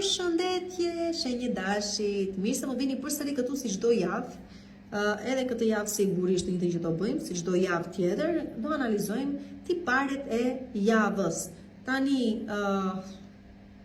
Përshëndetje, shenjë dashit. Mirë se më vini përsëri këtu si çdo javë. Edhe këtë javë sigurisht një që do bëjmë, si çdo javë tjetër, do analizojmë tiparet e javës. Tani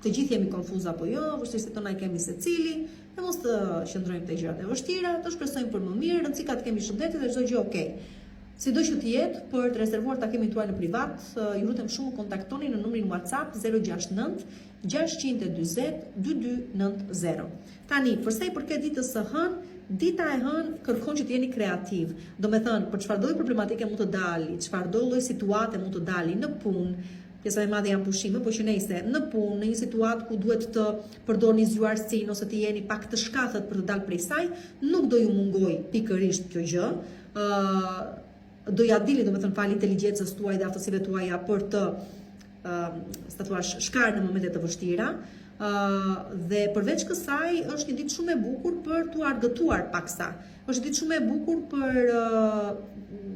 të gjithë jemi konfuz apo jo, vështirësitë tona i kemi secili, ne mos të qëndrojmë te gjërat e vështira, të shpresojmë për më mirë, rëndësika të kemi shëndetit dhe çdo gjë okay. Sido që të jetë, për të rezervuar takimin tuaj në privat, ju lutem shumë kontaktoni në numrin WhatsApp 069 640 2290. Tani, përsa i përket ditës së hënë, dita e hënë kërkon që të jeni kreativ. Do me thënë, për çfarëdo lloj problematike mund të dali, çfarëdo lloj situate mund të dali në punë, pjesa e madhe janë pushime, po që nejse, në punë, në një situatë ku duhet të përdorni zgjuarsinë ose të jeni pak të shkathët për të dalë prej saj, nuk do ju mungoj pikërisht kjo gjë. Do ja dili, do me thënë, fal inteligjencës tuaj dhe aftësive tuaja për të shkarë në momente të vështira. Dhe përveç kësaj është një ditë shumë e bukur për t'u argëtuar paksa. Është ditë shumë e bukur për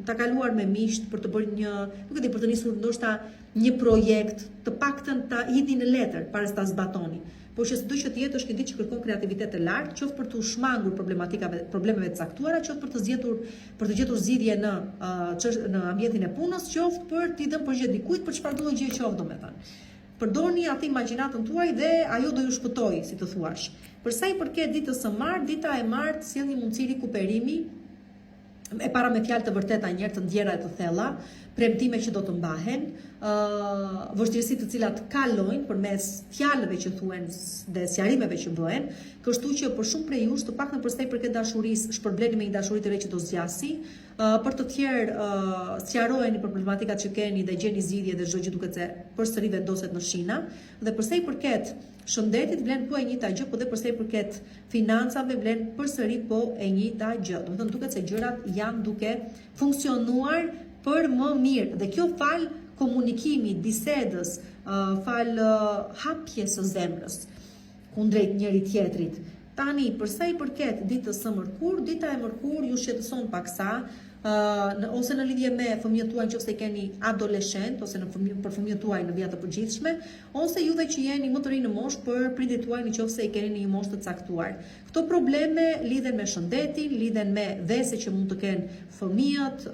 ta kaluar me miqt, për të bërë një, nuk e di, për të nisur ndoshta një projekt, të paktën ta hidhni në letër para se ta zbatoni. Por që sido që të jetë është një ditë që kërkon kreativitet të lartë, qoftë për të shmangur problemeve të caktuara, qoftë për të gjetur zgjidhje në ambientin e punës, qoftë për t'i dhënë përgjigje dikujt për çfarëdo gjë qoftë, domethënë. Përdorni atë imagjinatën tuaj dhe ajo do ju shpëtojë, si të thuash. Për sa i përket ditës së martë, dita e martë sjell një mundësi rikuperimi, e para me fjalë të vërteta njerë të ndjera e të thella, premtime që do të mbahen, vështirësitë të cilat kalojnë përmes fjalëve që thuhen dhe sqarimeve që bëhen, kështu që për shumë prej jush, të paktën për sa i përket dashurisë, shpërbleni me një dashuri të re që do zgjasi, për të tjerë sqaroheni për problematikat që keni dhe gjeni zgjidhje dhe çdo gjë duket se përsëri vendoset në shina, dhe për sa i përket shëndetit vlen po e njëjta gjë, po dhe për sa i përket financave vlen përsëri po e njëjta gjë. Do të thënë duket se gjërat janë duke funksionuar për më mirë dhe kjo fal komunikimit, bisedës, fal hapjes së zemrës kundrejt njëri tjetrit. Tani, përsa i përket ditës së mërkur, dita e mërkur ju shqetëson paksa, ose në lidhje me fëmijët tuaj nëse keni adoleshent, ose për fëmijët tuaj në vija të përgjithshme, ose juve që jeni më të rinë në moshë për prindit tuaj nëse i keni në një moshë të caktuar. Këto probleme lidhen me shëndetin, lidhen me vese që mund të kenë fëmijët,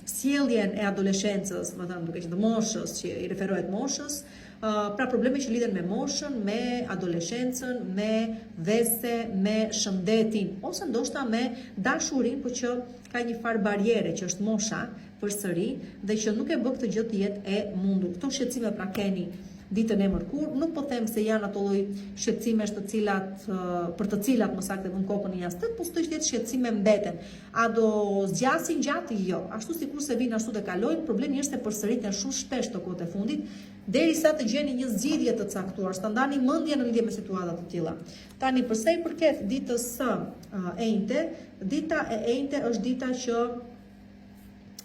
sjelljen e adoleshencës, më thënë duke qenë të moshës që i referohet moshës, pra probleme që lidhen me moshën, me adoleshencën, me vese, me shëndetin, ose ndoshta me dashurin, por që ka një farë barriere që është mosha përsëri dhe që nuk e bë këtë gjë të jetë e mundur. Këto shqetësime pra keni ditën e mërkur, nuk po them se janë ato lloj shqetësimesh të cilat për të cilat më saktë vën kokën në jashtëm, po s'do të jetë shqetësime mbeten. A do zgjasin gjatë? Jo. Ashtu sikur se vinë ashtu të kalojnë, problemi është se përsëriten shumë shpesh të kohët e fundit, derisa të gjeni një zgjidhje të caktuar, sta ndani mendjen në lidhje me situata të tilla. Tani përsa i përket ditës së enjte, dita e enjte është dita që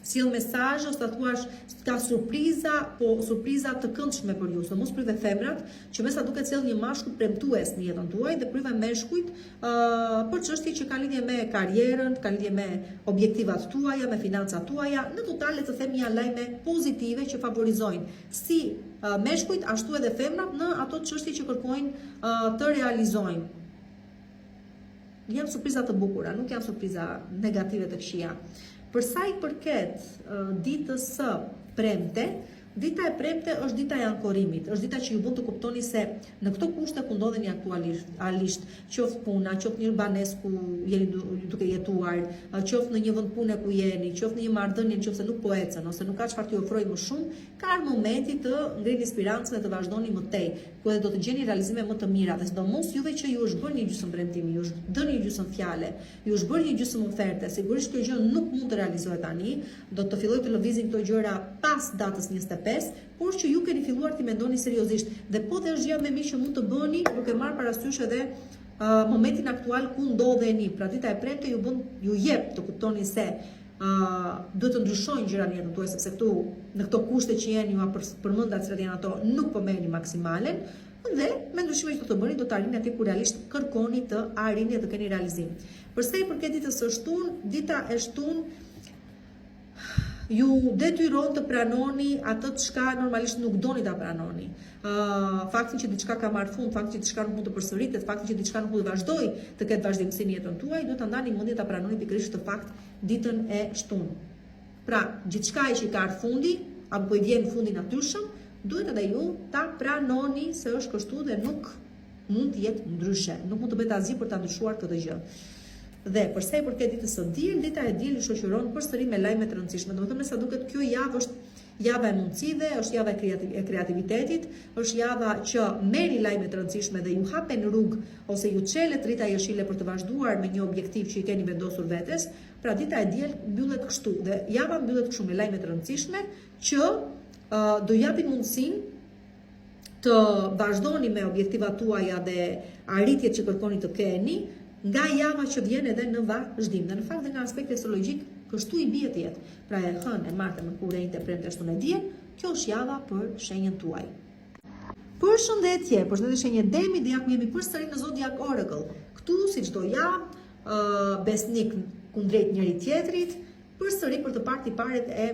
sjell mesazhe, ose ta thuash ka surpriza, po surpriza të këndshme për ju. Mos pryve femrat, që me sa duket sjell një mashkull premtues në jetën tuaj dhe pryve meshkujt për çështje që kanë lidhje me karrierën, kanë lidhje me objektivat tuaja, me financat tuaja. Në total le të them janë lajme pozitive që favorizojnë si meshkujt ashtu edhe femrat në ato çështje që kërkojnë të realizojnë. Janë surpriza të bukura, nuk janë surpriza negative të këqija. Përsa i përket ditës së premte, dita e premte është dita e ankorimit, është dita që ju bën të kuptoni se në këto kushte ku ndodheni aktualisht, qoftë puna, qoftë një banesë ku jeni duke jetuar, qoftë në një vend pune ku jeni, qoftë në një marrëdhënie nëse nuk po ecën ose nuk ka çfarë t'ju ofrojë më shumë, ka momenti të ngrini spirancën dhe të vazhdoni më tej, ku edhe do të gjeni realizime më të mira, dhe sidomos juve që ju është bërë një gjysmë premtimi, ju është dhënë një gjysmë fjale, ju është bërë një gjysmë oferte, sigurisht kjo gjë nuk mund të realizohet tani, do të filloj të lëvizin këto gjëra pas datës 25, por që ju keni filluar t'i mendoni seriozisht, dhe po dhe është gjë me mi që mund të bëni duke marrë parasysh edhe momentin aktual ku ndodheni. Pra dita e premte ju jep të kuptoni se duhet të ndryshojnë gjërat në jetën tuaj, sepse këtu në këto kushte që jeni ju përmendat cilat janë ato, nuk po merrni maksimalen, dhe me ndryshimet që do të bëni do të arrini aty ku realisht kërkoni të arrini dhe të keni realizim. Përsa i përket ditës së shtunë, dita e shtunë ju detyron të pranoni atë çka normalisht nuk doni ta pranoni. Faktin që diçka ka marrë fund, faktin që diçka nuk mund të përsëritet, faktin që diçka nuk mund të vazhdoj të ketë vazhdimsi në jetën tuaj, duhet ta ndani mendjen ta pranoni pikërisht të fakt ditën e shtunë. Pra, gjithçka që ka ardhur fundi, apo po I vjen fundi natyrshëm, duhet edhe ju ta pranoni se është kështu dhe nuk mund të jetë ndryshe, nuk mund të bëhet asgjë për ta ndryshuar këtë gjë. Dhe përsa I përket ditës së diel, dita e diel ju shoqëron përsëri me lajme të rëndësishme. Domethënë me sa duket kjo javë është java e mundësive, është java e kreativitetit, është java që merri lajme të rëndësishme dhe ju hapen rrugë ose ju çelet rrita jeshile për të vazhduar me një objektiv që I keni vendosur vetes. Pra dita e diel mbyllet kështu dhe java mbyllet kështu me lajme të rëndësishme që do japin mundësinë të vazhdoni me objektivat tuaja dhe arritjet që kërkoni të keni nga java që vjen edhe në vazhdim. Dhe në fakt dhe nga aspekti astrologjik kështu I bie të jetë. Pra e hënë, e martë, mërkure, e premte, shtun e diel, kjo është java për shenjën tuaj. Përshëndetje shenjë Demi dhe ja ku jemi përsëri në Zodiac Oracle. Këtu si çdo javë, besnik kundrejt njëri tjetrit, përsëri për të parë tiparet e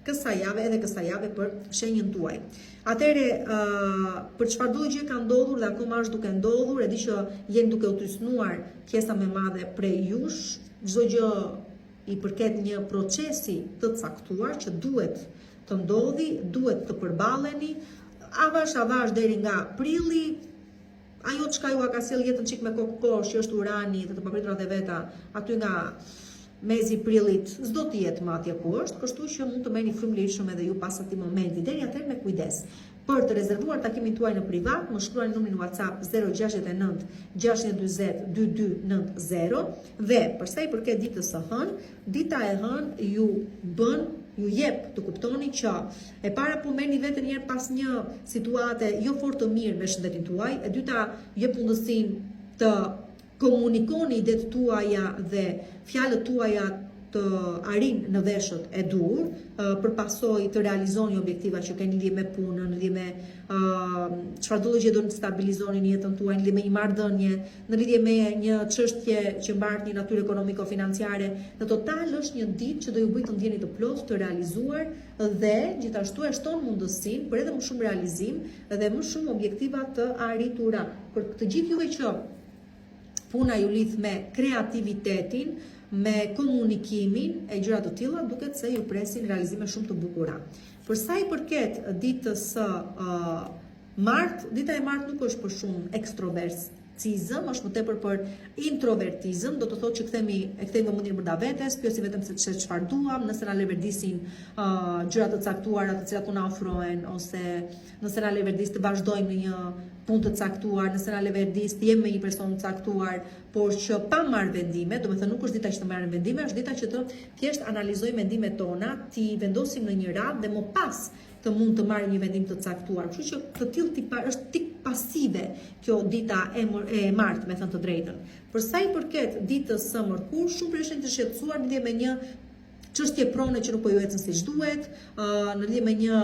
kësaj jave edhe kësaj jave për shenjën tuaj. Atëre, për çfarë do gjë ka ndodhur dhe akoma është duke ndodhur, e di që jeni duke u trysnuar pjesa më e madhe prej jush, çdo gjë I përket një procesi të caktuar që duhet të ndodhi, duhet të përballeni, avash deri nga prilli, ajo çka ju ka sjell jetën çik me kokë poshtë, që është Urani dhe të papriturat e veta, aty nga mezi prillit s'do të jetë më atje ku është, kështu që mund të merrni frymëlirshëm edhe ju pas atij momenti. Deri atëherë me kujdes. Për të rezervuar takimin tuaj në privat, më shkruani numrin WhatsApp 069 620 2290 dhe përsa I përket ditës së hënë, dita e hënë ju jep të kuptoni që e para po merrni veten një herë pas një situate jo fort të mirë me shëndetin tuaj, e dyta jep mundësinë të komunikoni idetë tuaja dhe fjalët tuaja të arrin në veshët e dur, për pasoj të realizoni objektiva që keni lidhje me punën, lidhje me çfarë do gjë do të stabilizoni në jetën tuaj, lidhje me një marrëdhënie, në lidhje me një çështje që mbartë një natyrë ekonomiko-financiare. Në total është një ditë që do ju bëjë të ndjeni të plotë, të realizuar dhe gjithashtu e shton mundësinë për edhe më shumë realizim dhe më shumë objektiva të arritura. Për të gjithë juve që puna ju lidh me kreativitetin, me komunikimin e gjëra të tilla, duket se ju presin realizime shumë të bukura. Për sa I përket ditës së martë, dita e martë nuk është për shumë ekstrovertizëm, është më tepër për introvertizëm, do të thotë që kthemi vëmendjen brenda vetes, pyesim vetëm se çfarë duam, nëse na leverdisin gjëra të caktuara të cilat na ofrohen, ose nëse na leverdis të vazhdojmë në një punë të caktuar, nëse na leverdis të jemi me një person të caktuar, por që pa marrë vendime, do të thënë nuk është dita që të marrim vendime, është dita që të thjesht analizojmë mendimet tona, t'i vendosim në një radhë dhe më pas të mund të marrim një vendim të caktuar. Kështu që të tillë është tik pasive kjo dita e martë, me thënë të drejtën. Për sa I përket ditës së mërkur, shumë prej të shqetësuar në lidhje me një çështje prone që nuk po ju ecën siç duhet, në lidhje me një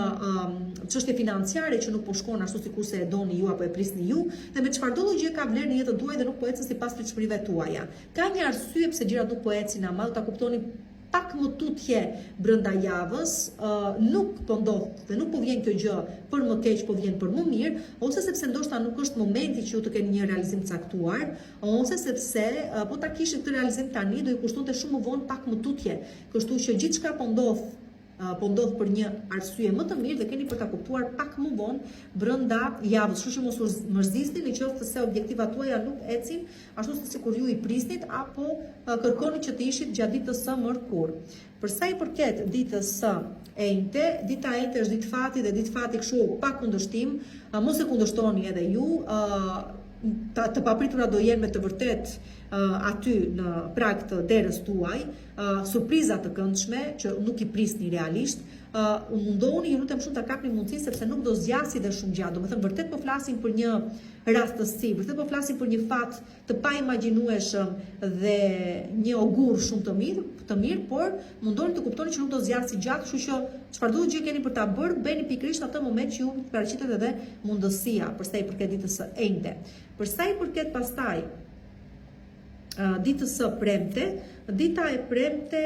çështje financiare që nuk po shkon ashtu sikurse e doni ju apo e prisni ju, dhe me çfarëdo gjë ka vlerë në jetën tuaj dhe nuk po ecën sipas pritshmërive tuaja. Ka një arsye pse gjërat nuk po ecin normal, ta kuptoni pak më tutje brenda javës, nuk po ndodh dhe nuk po vjen kjo gjë për më keq, po vjen për më mirë, ose sepse ndoshta nuk është momenti që ju të keni një realizim caktuar, ose sepse po ta kishit këtë realizim tani do ju kushtonte shumë më vonë pak më tutje. Kështu që gjithçka po ndodh për një arsye më të mirë dhe keni për ta kuptuar pak më vonë brenda javës. Kështu që mos u mërzisni nëse se objektivat tuaja nuk ecin ashtu sikur ju I prisnit apo kërkoni që të ishit gjatë ditës së mërkur. Për sa I përket ditës së enjte, dita e enjte është ditë fati dhe ditë fati kështu pa kundërshtim, mos e kundërshtoni edhe ju, të papritura do jenë me të vërtet aty në prag të derës tuaj, surpriza të këndshme që nuk I prisni realisht, mundohuni, ju lutem shumë ta kapni mundësinë sepse nuk do zgjasi dhe shumë gjatë. Domethënë vërtet po flasim për një rastësi, vërtet po flasim për një fat të paimagjinueshëm dhe një ogur shumë të mirë, por mundohuni të kuptoni që nuk do zgjasi gjatë, kështu që çfarëdo gjë keni për ta bërë, bëni pikërisht atë moment që ju paraqitet edhe mundësia, për sa I përket ditës së enjte. Për sa I përket pastaj ditës së premte, dita e premte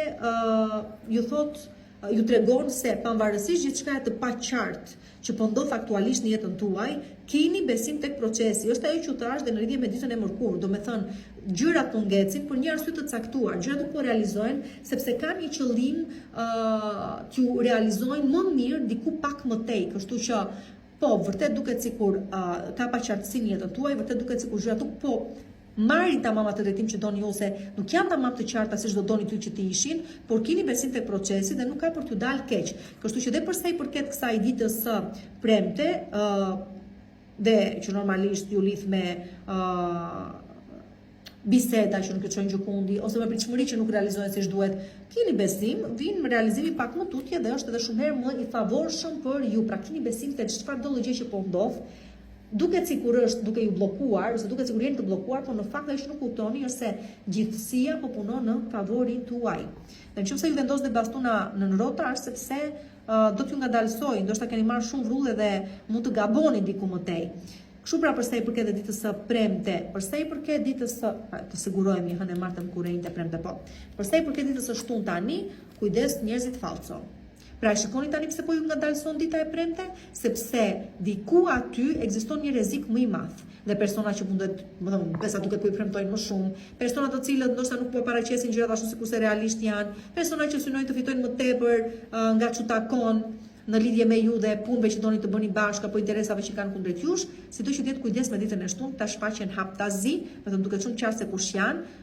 ju tregon se pavarësisht gjithçka të paqartë që po ndodh aktualisht në jetën tuaj, keni besim tek procesi. Është ajo që thash dhe në lidhje me ditën e mërkurë, do me thënë, gjërat po ngecin për një arsye të caktuar, gjërat nuk po realizojnë sepse kanë një qëllim t'ju realizojnë më mirë diku pak më tej, kështu që po vërtet duket sikur ka paqartësi në jetën tuaj, vërtet duket sikur gjërat nuk po marrin tamam atë drejtim që doni ju, ose nuk janë tamam të qarta si çdo doni ty që të ishin, por keni besim tek procesi dhe nuk ka për t'ju dalë keq. Kështu që dhe për sa i përket kësaj ditës së premte, dhe që normalisht ju lidh me biseda që nuk e çojnë gjikundi ose me pritshmëri që nuk realizohen siç duhet, keni besim, vinë me realizimi pak më tutje dhe është edhe shumë herë më i favorshëm për ju. Pra keni besim tek çfarëdo gjë që po ndodh. Duket sikur është duke ju bllokuar, ose duket sikur jeni të bllokuar, por në fakt ajo që nuk kuptoni është se gjithësia po punon në favorin tuaj. Dhe nëse ju vendosni bastuna në rrota është sepse do t'ju ngadalsoj, ndoshta keni marrë shumë vrullë dhe mund të gaboni diku më tej. Kështu pra përsa i përket ditës së premte, përsa i përket ditës së, të sigurohemi hënë e martëm kur e premte po. Përsa i përket ditës së shtunë tani, kujdes njerëzit falso. Pra shikoni tani pse po ju ngadalson dita e premte, sepse diku aty ekziston një rrezik më i madh. Dhe persona që mundet, besa duket po i premtojnë më shumë, persona të cilët ndoshta nuk po paraqesin gjërat ashtu sikurse realisht janë, persona që synojnë të fitojnë më tepër nga çu takon në lidhje me ju dhe punëve që doni të bëni bashkë apo interesave që kanë kundrejt jush, sido që jetë kujdes me ditën e shtunë, ta shfaqen haptazi, vetëm duket shumë qartë se kush janë.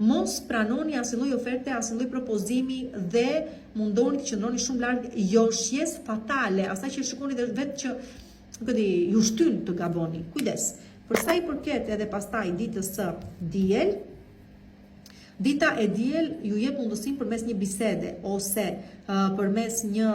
Mos pranoni asnjë lloj oferte, asnjë lloj propozimi dhe mundoni të qëndroni shumë larg joshjes fatale, asaj që shikoni dhe vetë që ju shtyn të gaboni. Kujdes. Për sa i përket edhe pastaj ditës së diel, dita e diel ju jep mundësinë përmes një bisede ose përmes një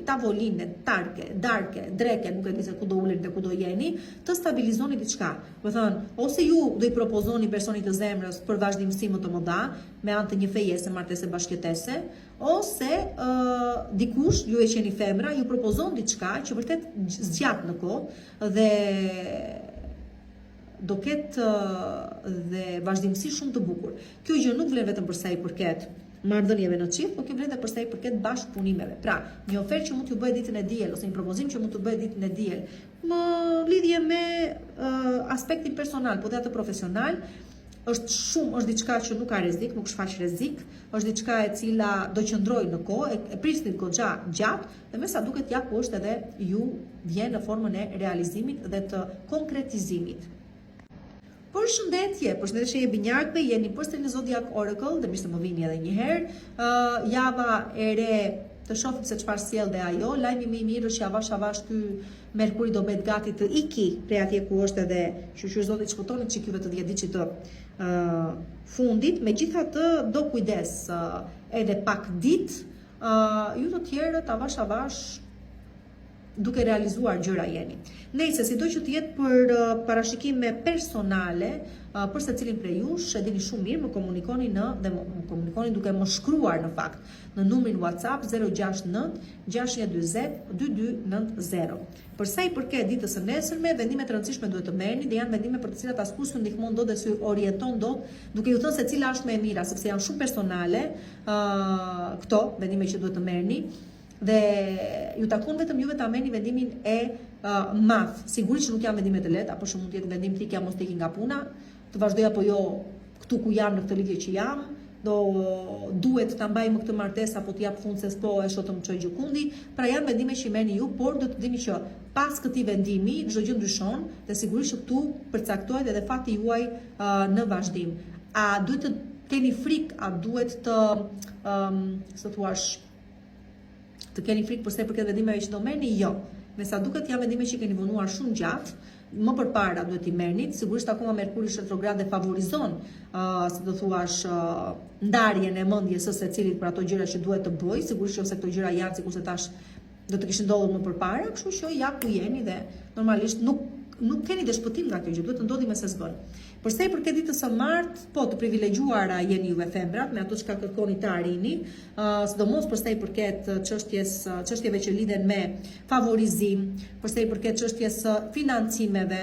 tavoline, darke, dreke, nuk e di se ku do uleni dhe ku do jeni, të stabilizoni diçka. Do thënë, ose ju do i propozoni personit të zemrës për vazhdimsi më të mëdha, me anë të një fejese, martese, bashkëtese, ose dikush, ju e qeni femra, ju propozon diçka që vërtet zgjat në kohë dhe do ketë dhe vazhdimsi shumë të bukur. Kjo gjë nuk vlen vetëm për sa i përket marrëdhënieve në çift, por kjo vlen edhe për sa i përket bashkëpunimeve. Pra, një ofertë që mund t'ju bëhet ditën e diel ose një propozim që mund t'ju bëhet ditën e diel, në lidhje me aspektin personal, po dhe atë profesional, është diçka që nuk ka rrezik, nuk shfaq rrezik, është diçka e cila do qëndrojë në kohë, e prisni goxha gjatë, dhe me sa duket ja ku është edhe ju vjen në formën e realizimit dhe të konkretizimit. Përshëndetje e binjakëve, jeni përsëri në Zodiac Oracle, dhe mirë se më vini edhe një herë. Java e re, të shohim se çfarë sjell dhe ajo. Lajmi më i mirë është që avash ky Merkuri do bëhet gati të iki prej atje ku është edhe shoqëri Zotit shpëtoni çikive të 10 ditë të fundit. Megjithatë do kujdes edhe pak ditë, ju të tjerët avash duke realizuar gjëra jeni. Nëse sido që të jetë për parashikime personale, për secilin prej jush, e dini shumë mirë, më komunikoni duke më shkruar në fakt në numrin WhatsApp 069 620 2290. Për sa i përket ditës së nesërme, vendime të rëndësishme duhet të merrni dhe janë vendime për të cilat askush nuk ndihmon dot dhe sy orienton dot, duke ju thënë se cila është më e mira, sepse janë shumë personale këto vendime që duhet të merrni. Dhe ju takon vetëm juve ta merrni vendimin e madh. Sigurisht që nuk janë vendime të lehta, apo shumë mund të jetë vendim tikja mos tiki nga puna, të vazhdoj apo jo këtu ku jam në këtë lidhje që jam, duhet ta mbaj më këtë martesë apo të jap fund se s'po e shoh të më çoj gjikundi. Pra janë vendime që merrni ju, por do të dini që pas këtij vendimi çdo gjë ndryshon dhe sigurisht që këtu përcaktohet edhe fati juaj në vazhdim. A duhet të keni frikë, a duhet të keni frikë përse përket vendimeve që do merrni? Jo. Me sa duket janë vendime që keni vonuar shumë gjatë, më përpara duhet i merrni. Sigurisht akoma Merkuri është retrograd dhe favorizon, si do thuash, ndarjen e mendjes së secilit për ato gjëra që duhet të bëj. Sigurisht që ose këto gjëra janë sikurse tash do të kishin ndodhur më përpara, kështu që ja ku jeni dhe normalisht nuk nuk keni dëshpëtim nga kjo gjë, duhet të ndodhi me se s'bën. Për sa i përket ditës së martë, po të privilegjuara jeni juve femrat me ato që kërkoni të arrini, sidomos për sa i përket çështjeve që lidhen me favorizim, për sa i përket çështjes së financimeve,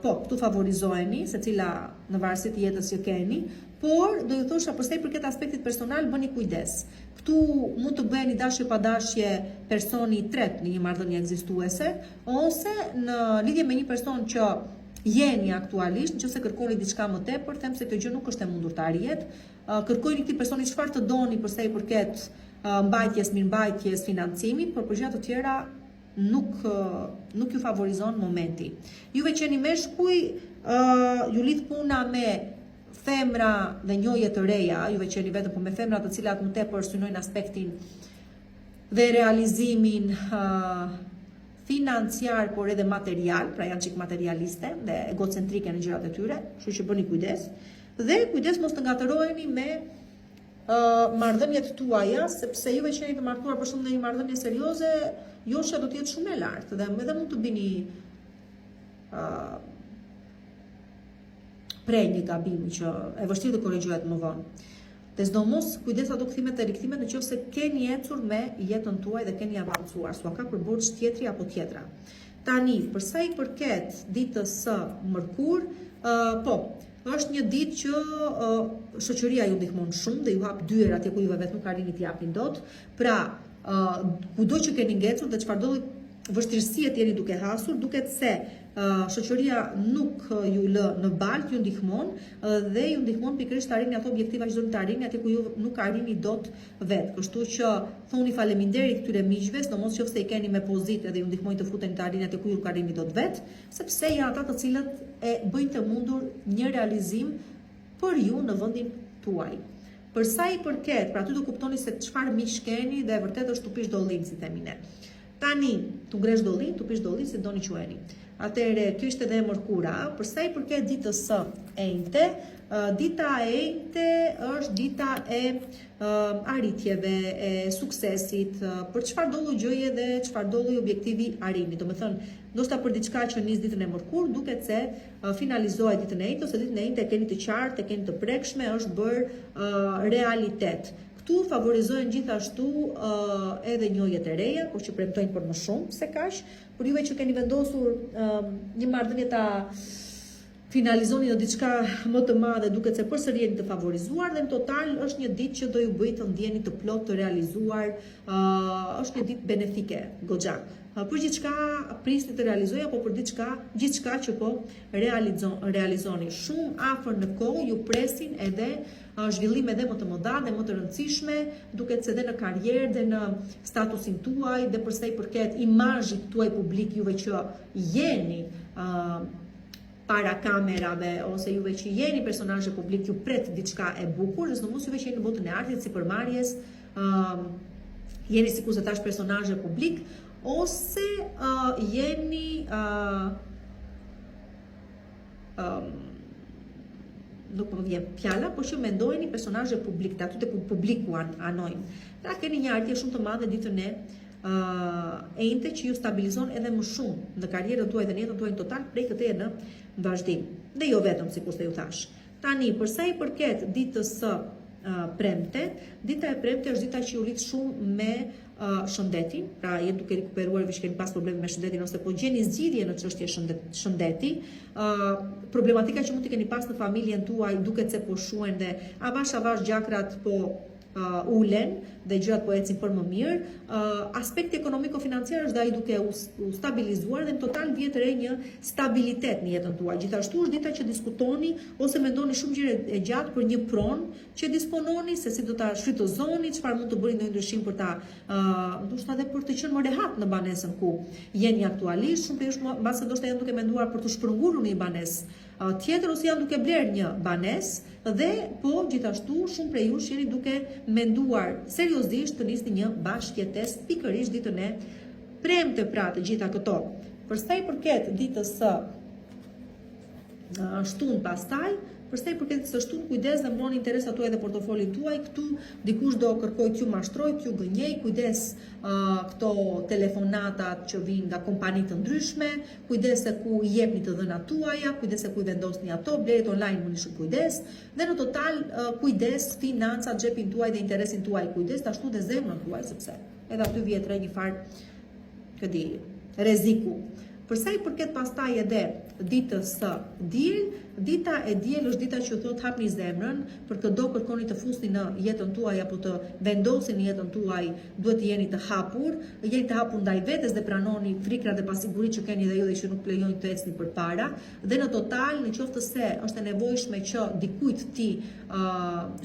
po, këtu favorizoheni, secila në varësi të jetës që keni, por do ju thosha për sa i përket aspektit personal bëni kujdes. Këtu mund të bëheni dashje pa dashje personi i tretë në një marrëdhënie ekzistuese, ose në lidhje me një person që jeni aktualisht, nëse kërkoni diçka më tepër, them se kjo gjë nuk është e mundur të arrihet. Kërkojeni këtij personi çfarë të doni për sa i përket mbajtjes, mirëmbajtjes, financimit, por për gjëra të tjera nuk ju favorizon momenti. Juve qeni meshkuj, ju lidh puna me femra dhe njohje të reja, juve qeni vetëm po me femra të cilat më tepër synojnë aspektin dhe realizimin financiar, por edhe material, pra janë çik materialiste dhe egocentrike në gjërat e tyre, kështu që bëni kujdes. Dhe kujdes mos të ngatëroheni me marrëdhëniet tuaja, sepse juve që jeni të martuar për shembull në një marrëdhënie serioze, josha do të jetë shumë e lartë dhe edhe mund të bini prej një gabimi që e vështirë të korrigjohet më vonë. Dhe sidomos kujdes ato kthimet e rikthimet nëse keni ecur me jetën tuaj dhe keni avancuar, s'ua ka për borxh tjetri apo tjetra. Tani, për sa i përket ditës së mërkur, po, është një ditë që shoqëria ju ndihmon shumë dhe ju hap dyer atje ku juve vetë nuk arrini të japin dot. Pra, kudo që keni ngecur dhe çfarëdo lloj vështirësie jeni duke hasur, duket se shoqëria nuk ju lë në balë, ju ndihmon dhe ju ndihmon pikërisht të arrini ato objektiva që doni të arrini atje ku ju nuk arrini dot vetë. Kështu që thoni faleminderit këtyre miqve, sidomos nëse i keni me pozitë dhe ju ndihmojnë të futeni të arrini atje ku ju nuk arrini dot vetë, sepse janë ata të cilët e bëjnë të mundur një realizim për ju në vendin tuaj. Për sa i përket, pra ty do kuptoni se çfarë miq keni dhe vërtet është tupish dollin, si themi ne. Tani, tu ngresh dollin, tupish dollin, si doni quheni. Atëherë, kjo ishte edhe e mërkura. Për sa i përket ditës së enjte, dita e enjte është dita e arritjeve, e suksesit, për çfarëdo lloj gjëje dhe çfarëdo lloj objektivi arrini. Domethënë, ndoshta për diçka që nis ditën e mërkur, duket se finalizohet ditën e enjte ose ditën e enjte e keni të qartë, e keni të prekshme, është bërë realitet. Këtu favorizohen gjithashtu edhe njohjet e reja, por që premtojnë për më shumë se kaq, por juve që keni vendosur një marrëdhënie ta finalizoni në diçka më të madhe, duket se përsëri jeni të favorizuar dhe në total është një ditë që do ju bëjë të ndjeni të plot, të realizuar, është një ditë benefike, goxha. Për gjithçka prisni të realizoj apo për gjithçka që po realizoni. Shumë afër në kohë ju presin edhe zhvillime edhe më të mëdha dhe më të rëndësishme, duket se dhe në karrierë dhe në statusin tuaj dhe përsa i përket imazhit tuaj publik, juve që jeni para kamerave ose juve që jeni personazhe publik, ju pret diçka e bukur, sidomos juve që jeni në botën e artit, sipërmarrjes, jeni sikur se tash personazhe publik, ose jeni nuk më vjen fjala, por që mendojeni personazhe publik, aty te publiku anojnë. Pra keni një arritje shumë të madhe ditën e enjte që ju stabilizon edhe më shumë në karrierën tuaj dhe në jetën tuaj total prej këtej në vazhdim. Dhe jo vetëm sikur se ju thash. Tani, për sa i përket ditës së premte, dita e premte është dita që ju lidh shumë me shëndetin, pra jeni duke rikuperuar që keni pas probleme me shëndetin ose po gjeni zgjidhje në çështje shëndeti, problematika që mund të keni pas në familjen tuaj duket se po shuhen dhe avash gjakrat po ulen dhe gjërat po ecin për më mirë. Aspekti ekonomiko-financiar është dhe ai duke u stabilizuar dhe në total vjet re një stabilitet në jetën tuaj. Gjithashtu është dita që diskutoni ose mendoni shumë gjëra e gjatë për një pronë që dispononi, se si do ta shfrytëzoni, çfarë mund të bëni ndonjë ndryshim për ta ndoshta edhe për të qenë më rehat në banesën ku jeni aktualisht. Shumë prej jush mbase ndoshta janë duke menduar për të shpërngulur në një banesë tjetër ose janë duke bler një banesë dhe po gjithashtu shumë prej jush jeni duke menduar seriozisht të nisni një bashkëjetesë pikërisht ditën e premte, pra të gjitha këto. Për sa i përket ditës së shtunë pastaj, Për sa i përket së shtun, kujdes dhe mbroni interesat tuaj dhe portofolin tuaj. Këtu dikush do kërkoj t'ju mashtroj, t'ju gënjej, kujdes këto telefonatat që vinë nga kompani të ndryshme, kujdes se ku i jepni të dhënat tuaja, kujdes se ku i vendosni ato, blerit online mundi shumë kujdes, dhe në total kujdes financat, xhepin tuaj dhe interesin tuaj, kujdes ashtu dhe zemrën tuaj, sepse edhe aty vjet re një farë rreziku. Për sa i përket pastaj edhe ditës së diel, dita e diel është dita që thot hapni zemrën, për të do kërkoni të fusni në jetën tuaj apo të vendosni në jetën tuaj, duhet të jeni të hapur ndaj vetes dhe pranoni frikrat dhe pasiguritë që keni dhe ju dhe që nuk lejoni të ecni përpara, dhe në total, në qoftë se është e nevojshme që dikujt ti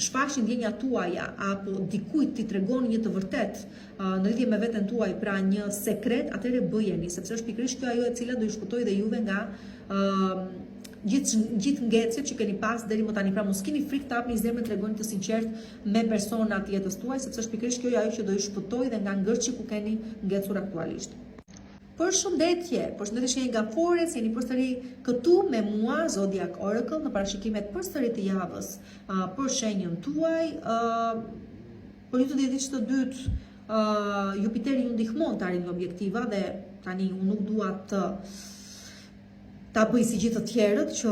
shfaqni ndjenjat tuaja apo dikujt ti tregoni një të vërtet në lidhje me veten tuaj, pra një sekret, atëherë bëjeni, sepse është pikërisht kjo ajo e cila do ju shpëtojë dhe juve nga gjithë ngecjet që keni pas deri më tani. Pra mos keni frikë të hapni zemrën, tregoni të sinqert me personat të jetës tuaj, sepse është pikërisht kjo ajo që do ju shpëtojë dhe nga ngërçi ku keni ngecur aktualisht. Përshëndetje që jeni nga Forec, jeni përsëri këtu me mua Zodiac Oracle në parashikimet përsëri të javës për shenjën tuaj. Për ju të ditë të dytë, Jupiteri ju ndihmon të arrini objektiva dhe tani unë nuk dua ta bëj si gjithë të tjerët që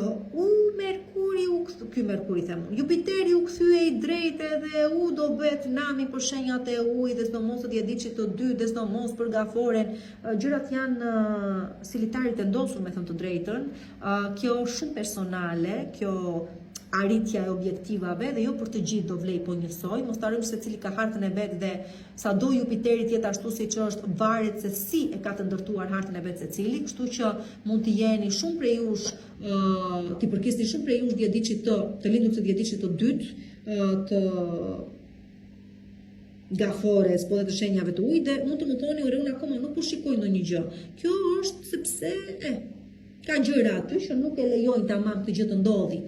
Jupiteri u kthye i drejtë dhe do bëhet nami për shenjat e ujit dhe sidomos të djediçit të dy, dhe sidomos për gaforen. Gjërat janë si litarit e ndosur, me thënë të drejtën. Kjo shumë personale, kjo arritja e objektivave dhe jo për të gjithë do vlej po njësoj, mos të arrojmë se cili ka hartën e vetë dhe sa do Jupiterit jetë ashtu si që është, varet se si e ka të ndërtuar hartën e vetë se cili, kështu që mund të jeni shumë prej jush, t'i përkisni shumë prej jush djediçit të lindur të djediçit të dytë, të Gafores, po dhe të shenjave të ujit, dhe mund të më thoni ore unë akoma nuk po shikoj ndonjë gjë. Kjo është sepse ka gjëra aty që nuk e lejojnë tamam të gjë të ndodhi.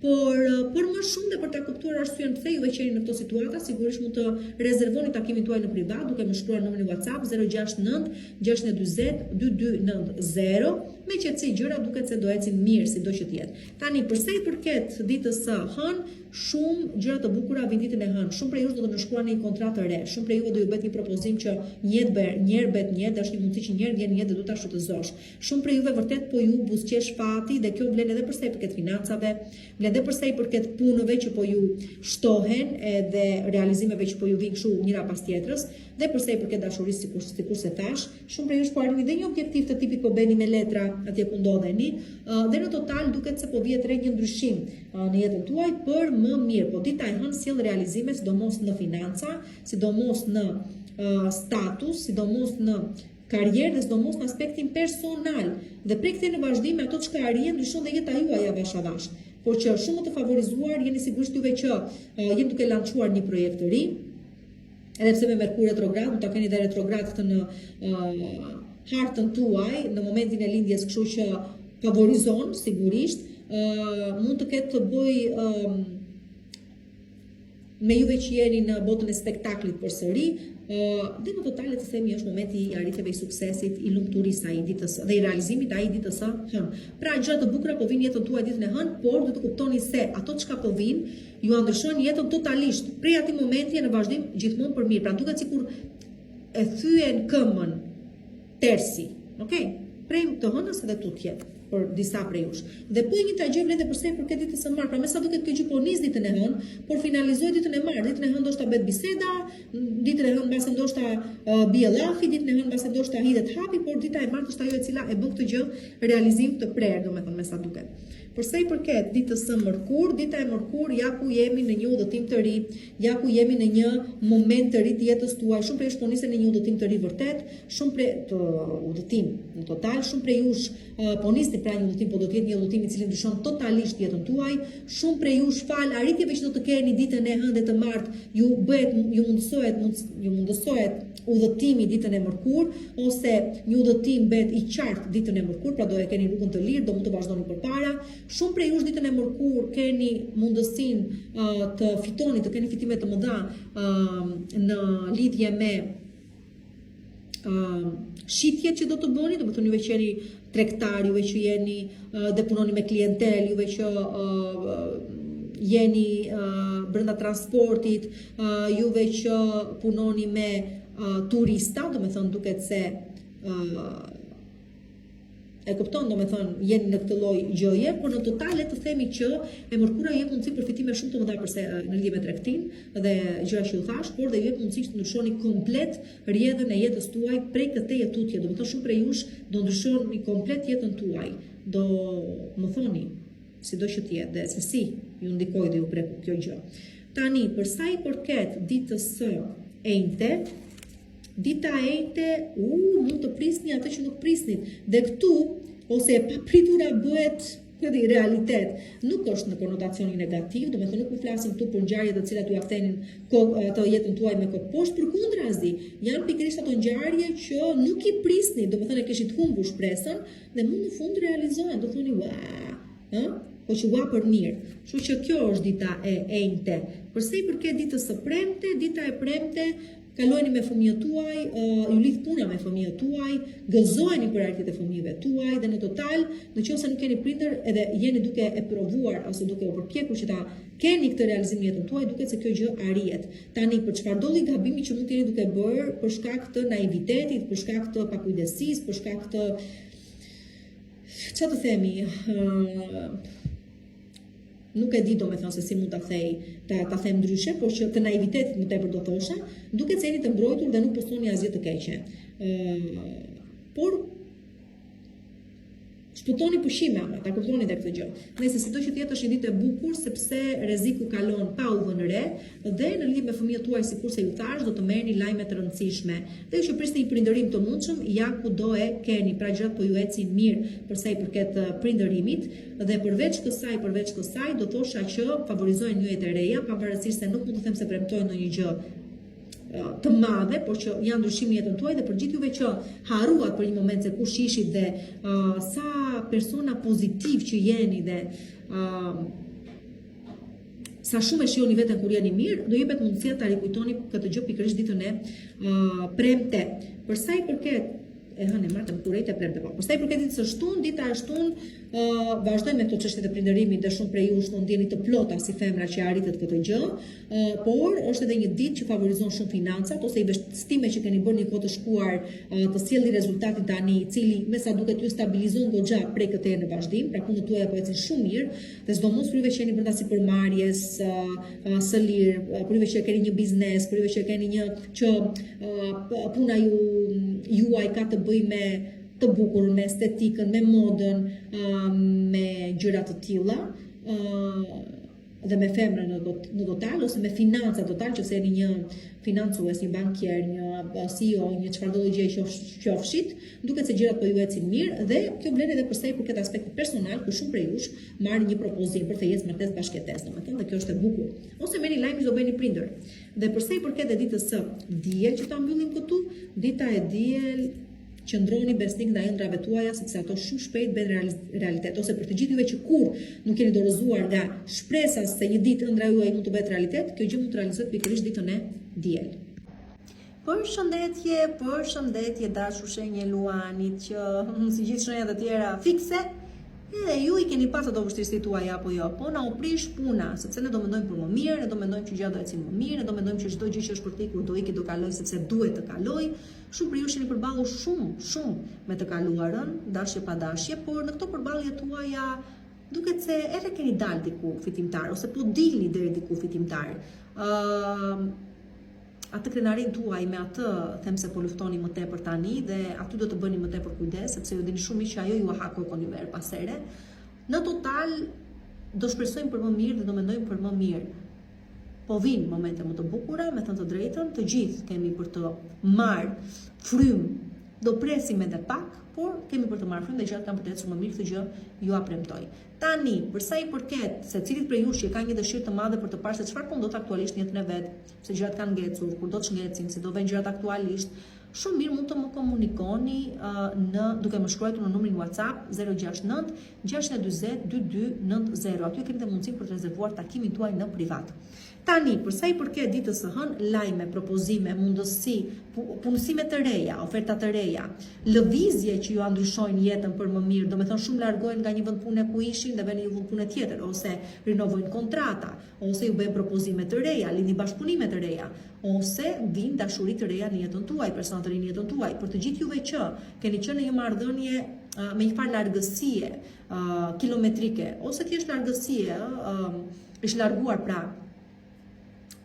Por më shumë dhe për ta kuptuar arsyen pse juve qeni në këto situata, sigurisht mund të rezervoni takimin tuaj në privat duke më shkruar numrin e WhatsApp 069 640 2290, me qetësi gjëra duket se do ecin mirë sido që të jetë. Tani përsa i përket ditës së hënë, shumë gjëra të bukura vin ditën e hënë. Shumë prej jush do të më shkruani një kontratë të re. Shumë prej juve do ju bëhet një propozim që njëherë bet njëherë, është një mundësi që njëherë vjen njëherë dhe do ta shfrytëzosh. Shumë prej juve vërtet po ju buzëqesh fati dhe kjo vlen edhe përsa i përket financave, vlen edhe përsa i përket punëve që po ju shtohen edhe realizimeve që po ju vinë kështu njëra pas tjetrës, dhe përsa i përket dashurisë sikur se thash. Shumë prej jush po arrini dhe një objektiv të tipit po bëni me letra atje ku ndodheni, dhe në total duket se po vihet re një ndryshim në jetën tuaj për më mirë. Po dita e hënë sjell realizime, sidomos në financa, sidomos në status, sidomos në karrierë dhe sidomos në aspektin personal. Dhe prej këtij në vazhdim me ato çka arrin, ndryshon dhe jeta juaj avash avash. Por që shumë të favorizuar jeni sigurisht juve që jeni duke lançuar një projekt të ri, edhe pse me Merkur retrograd, mund ta keni dhe retrograd këtë në hartën tuaj në momentin e lindjes, kështu që favorizon sigurisht. Mund të ketë të bëj me juve që jeni në botën e spektaklit përsëri, dhe në totalet të themi është momenti i arritjeve i suksesit, i lumturisë ai ditës dhe i realizimit ai ditës së hënë. Pra gjëra të bukura po vinë jetën tuaj ditën e hënë, por duhet të kuptoni se ato çka po vinë ju ndryshojnë jetën totalisht. Prej atij momenti në vazhdim gjithmonë për mirë. Pra duket sikur e thyen këmbën tersi, okay? Prej të hënës edhe tutje për disa prej jush. Dhe po një gjë vlen edhe përsa i përket ditës së martë. Pra me sa duket kjo gjë po nis ditën e hënë, por finalizoi ditën e martë. Ditën e hënë ndoshta bëhet biseda, ditën e hënë mbase ndoshta bie llafi, ditën e hënë mbase ndoshta hidhet hapi, por dita e martë është ajo e cila e bën këtë gjë realizim të prerë, domethënë me sa duket. Përsa i përket ditës së Mërkur, dita e Mërkur ja ku jemi në një udhëtim të ri, ja ku jemi në një moment të ri të jetës tuaj. Shumë prej jush po niseni një udhëtim të ri vërtet, shumë prej udhëtim në total, shumë prej jush po nisni pra një udhëtim, po do të jetë një udhëtim i cili ndryshon totalisht jetën tuaj. Shumë prej jush fal arritjeve që do të keni ditën e hënë dhe të martë, ju mundësohet udhëtimi ditën e Mërkur, ose një udhëtim bëhet i qartë ditën e Mërkur, pra do e keni rrugën të lirë, do mund të vazhdoni përpara. Shumë prej jush ditën e Mërkur keni mundësinë të fitoni, të keni fitime të mëdha në lidhje me shitjet që do të bëni, do të thoni juve qeni tregtar, juve që jeni dhe punoni me klientel, juve që jeni brenda transportit, juve që punoni me turista, do me thënë duket se e kupton, do me thënë, jeni në këtë lloj gjëje, por në total le të themi që e mërkura jep mundësi përfitime shumë të mëdha përse në lidhje me tregtinë dhe gjëra që ju thash, por dhe ju jep mundësi që të ndryshoni komplet rrjedhën e jetës tuaj prej këtej tutje. Do të thonë shumë prej jush do ndryshoni komplet jetën tuaj. Do më thoni sido që të jetë dhe se si ju ndikoi dhe ju prek kjo gjë. Tani, për sa i përket ditës së enjte, dita e enjte, mund të prisni atë që nuk prisnit. Dhe këtu, ose e papritura bëhet realitet. Nuk është në konotacioni negativ, do me thënë nuk u flasim këtu për ngjarje të cilat ju aftenin atë jetën tuaj me kokë poshtë, përkundrazi, janë pikërisht ato ngjarje që nuk i prisni, do me thënë e kishit humbur shpresën dhe mund në fund realizohen, do thoni po që ua për mirë. Kështu që kjo është dita e enjte. Përse i përket ditës së premte, dita e premte kalojeni me fëmijët tuaj, ju lidh puna me fëmijët tuaj, gëzoheni për arritjet e fëmijëve tuaj dhe në total, nëse nuk keni prindër edhe jeni duke e provuar ose duke u përpjekur që ta keni këtë realizim në jetën tuaj, duket se kjo gjë arrihet. Tani për çfarë dolli gabimi që mund të jeni duke bërë për shkak të naivitetit, për shkak të pakujdesisë, për shkak të çfarë të themi, nuk e di do me thënë se si mund ta them ndryshe, por që të naivitetit më tepër do thosha, duket se jeni të mbrojtur dhe nuk postoni asgjë të keqe. Por shpëtoni pushime, ta kuptoni tek këtë gjë. Nëse sido që të jetë është një ditë e bukur sepse rreziku kalon pa u vënë re dhe në lidhje me fëmijët tuaj sikurse ju thash do të merrni lajme të rëndësishme. Dhe ju që prisni një prindërim të mundshëm, ja kudo e keni, pra gjërat po ju ecin mirë për sa i përket prindërimit dhe përveç kësaj do thosha që favorizojnë njëjtë e reja, pavarësisht se nuk mund të them se premtojnë ndonjë gjë të madhe, por që janë ndryshimi jetën tuaj dhe për gjithë juve që harruat për një moment se kush ishit dhe sa persona pozitiv që jeni dhe sa shumë e shihoni veten kur jeni mirë, do jepet mundësia ta rikujtoni këtë gjë pikërisht ditën e premte. Për sa i përket martëm kurrejt e premte. Për sa i përket ditës së shtunë, dita e shtunë vazhdojmë me këto çështje të prindërimit dhe shumë prej jush do ndjeni të plota si femra që arritet këtë gjë, por është edhe një ditë që favorizon shumë financat ose investime që keni bërë një kohë të shkuar të sjellni rezultatin tani, i cili me sa duket ju stabilizon goxha prej këtej në vazhdim, pra punët tuaja po ecin shumë mirë dhe sidomos për juve që jeni brenda sipërmarrjes, së lirë, për juve që keni një biznes, për juve që keni një që puna juaj ka të bëj me të bukurën, me estetikën, me modën, me gjëra të tilla, dhe me femrën në total ose me financa total, që se jeni një financues, një bankier, një CEO, një çfarëdo gjë qofshit, duket se gjërat po ju ecin mirë dhe kjo vlen edhe për sa i përket aspektit personal, ku shumë prej jush marrin një propozim për të jesë martesë bashkëtesë, domethënë dhe kjo është e bukur. Ose merrni lajm që do bëni prindër. Dhe për sa i përket ditës së diel që ta mbyllim këtu, dita e diel qëndroni besnik ndaj ëndrave tuaja sepse ato shumë shpejt bëjnë realitet, ose për të gjithë juve që kur nuk keni dorëzuar nga shpresa se një ditë ëndra juaj mund të bëhet realitet, kjo gjë mund të realizohet pikërisht ditën e diel. Përshëndetje dashur shenjë Luanit që si gjithë shenjat e tjera fikse, edhe ju i keni pas ato vështirësitë tuaja apo jo, po na u prish puna, sepse ne do mendojmë për më mirë, ne do mendojmë që gjërat do ecin më mirë, ne do mendojmë që çdo gjë që është për të ikur do ikë, do kaloj sepse duhet të kaloj. Shumë për ju jeni përballur shumë me të kaluarën, dashje pa dashje, por në këto përballje tuaja duket se edhe keni dalë diku fitimtar ose po dilni deri diku fitimtar. Atë krenarin tuaj me atë them se po luftoni më tepër tani dhe aty do të bëni më tepër kujdes sepse ju dini shumë që ajo ju ha kokën juve pas here. Në total do shpresojmë për më mirë dhe do mendojmë për më mirë. Po vinë momente më të bukura, me thënë të drejtën, të gjithë kemi për të marrë frym, do presim edhe pak, por kemi për të marrë frym dhe gjërat kanë për të ecur më mirë, këtë gjë ju premtoj. Tani, për sa i përket se cilit prej jush që ka një dëshirë të madhe për të parë se çfarë po ndodh aktualisht në jetën e vet, se gjërat kanë ngecur, kur do të shngecin, se do vënë gjërat aktualisht, shumë mirë mund të më komunikoni duke më shkruar në numrin WhatsApp 069 640 2290. Aty keni të mundësi për të rezervuar takimin tuaj në privat. Tani, për sa i përket ditës së hënë, lajme, propozime, mundësi, punësime të reja, oferta të reja, lëvizje që ju ndryshojnë jetën për më mirë, do me thënë shumë largojnë nga një vend pune ku ishin dhe vjen një vend pune tjetër, ose rinovojnë kontrata, ose ju bëjnë propozime të reja, lini bashkëpunime të reja, ose vinë dashuri të reja në jetën tuaj, persona të rinj në jetën tuaj. Për të gjithë juve që keni qenë në një marrëdhënie me një farë largësie kilometrike, ose thjesht largësie, është larguar pra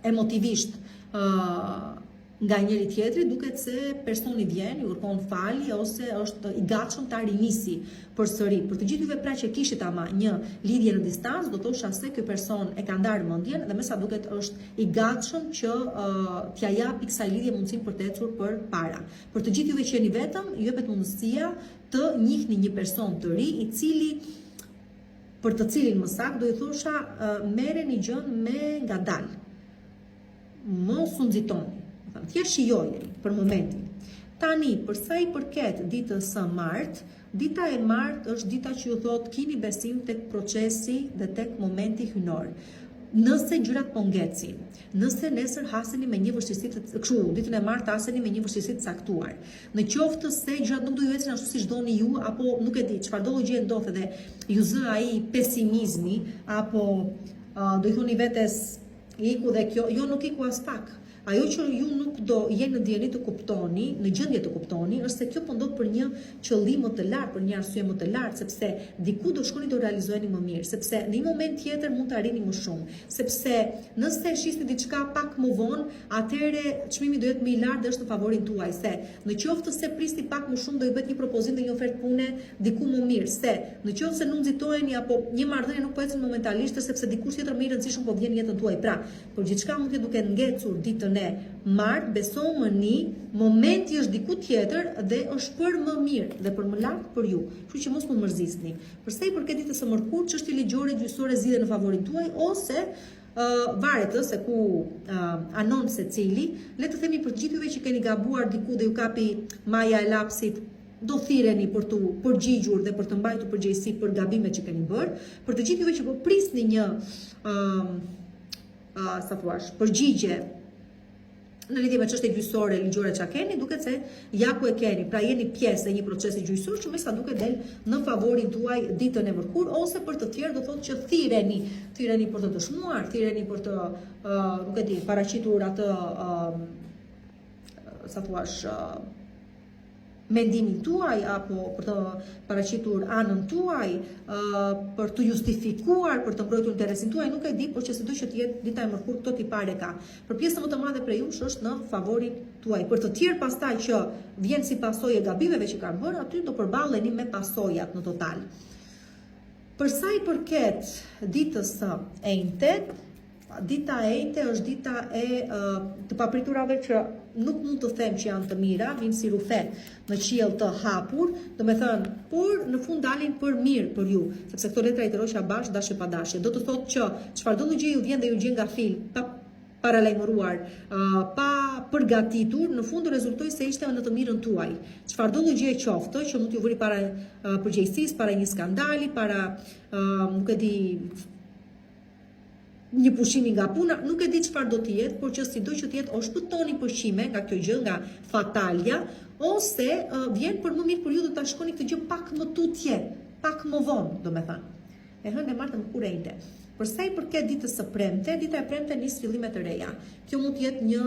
emotivisht nga njëri tjetri, duket se personi vjen, ju kërkon falje ose është i gatshëm ta rinisi përsëri. Për të gjithë juve pra që kishit ama një lidhje në distancë, do thosha se ky person e ka ndarë mendjen dhe me sa duket është i gatshëm që t'ja japi kësaj lidhje mundësinë për të ecur përpara. Për të gjithë juve që jeni vetëm, ju jepet mundësia të njihni një person të ri i cili për të cilin më saktë do i thosha merreni gjën me ngadalë. Mos u nxitoni, thjesht shijojeni për momentin. Tani, për sa i përket ditës së martë, dita e martë është dita që ju thot kini besim tek procesi dhe tek momenti hynor. Nëse gjërat po ngecin, nëse nesër haseni me një vështirësi të kështu, ditën e martë haseni me një vështirësi të caktuar, në qoftë se gjërat nuk do ju ecin ashtu siç doni ju, apo nuk e di, çfarë do gjë ndodhet dhe ju zë ai pesimizmi, apo do i thoni vetes iku dhe kjo, jo nuk iku as pak. Ajo që ju nuk do jeni në dieni të kuptoni, në gjendje të kuptoni, është se kjo po ndodh për një qëllim më të lartë, për një arsye më të lartë, sepse diku do shkoni do realizoheni më mirë, sepse në një moment tjetër mund të arrini më shumë, sepse nëse shisni diçka pak më vonë, atëherë çmimi do jetë më i lartë dhe është në favorin tuaj, se në qoftë se prisni pak më shumë do i bëhet një propozim dhe një ofertë pune diku më mirë, se në qoftë se nuk nxitoheni apo një marrëdhënie nuk po ecën momentalisht, sepse dikush tjetër më i rëndësishëm po vjen në jetën tuaj. Pra, por gjithçka mund të duke ngecur ditën martë, besomëni, momenti është diku tjetër dhe është për më mirë dhe për më lartë për ju. Kështu që mos më mërzisni. Për sa i përket ditës së mërkurë, çështje ligjore gjyqësore zgjidhen në favorin tuaj ose varet se ku anon secili. Le të themi për të gjithë juve që keni gabuar diku dhe ju kapi maja e lapsit, do thirreni për të përgjigjur dhe për të mbajtur përgjegjësi për gabimet që keni bërë. Për të gjithë juve që po prisni një përgjigje në lidhje me çështje gjyqësore ligjore që keni, duket se ja ku e keni, pra jeni pjesë e një procesi gjyqësor që me sa duket del në favorin tuaj ditën e mërkurë, ose për të tjerë do thotë që thirreni për të dëshmuar, thirreni për të nuk e di, paraqitur atë mendimin tuaj, apo për të paraqitur anën tuaj, për të justifikuar, për të mbrojtur interesin tuaj, nuk e di, por që sido që të jetë dita e mërkurë këto tipare ka. Për pjesën më të madhe prej jush është në favorin tuaj. Për të tjerë pastaj që vjen si pasojë e gabimeve që kanë bërë, aty do përballeni me pasojat në total. Për sa i përket ditës së enjte, dita e enjte është dita e të papriturave që nuk mund të them që janë të mira, vinë si rufe në qiell të hapur, do me thënë, por në fund dalin për mirë për ju, sepse këto letra i të roqja bashkë, dashje pa dashje. Do të thotë që çfarëdo gjë ju vjen dhe ju gjen nga fil, pa paralajmëruar, pa përgatitur, në fund rezultoi se ishte në të mirën tuaj. Çfarëdo gjë e qoftë që mund t'ju vëri para përgjegjësisë, para një skandali, para nuk e di një pushimi nga puna, nuk e di çfarë do të jetë, por që sido që të jetë o shpëtoni pushime nga kjo gjë, nga fatalja, ose vjen për më mirë për ju do ta shkoni këtë gjë pak më tutje, pak më vonë, do me thënë. E hënë e martë më kurejte. Për sa i përket ditës së premte, dita e premte nis fillime të reja. Kjo mund të jetë një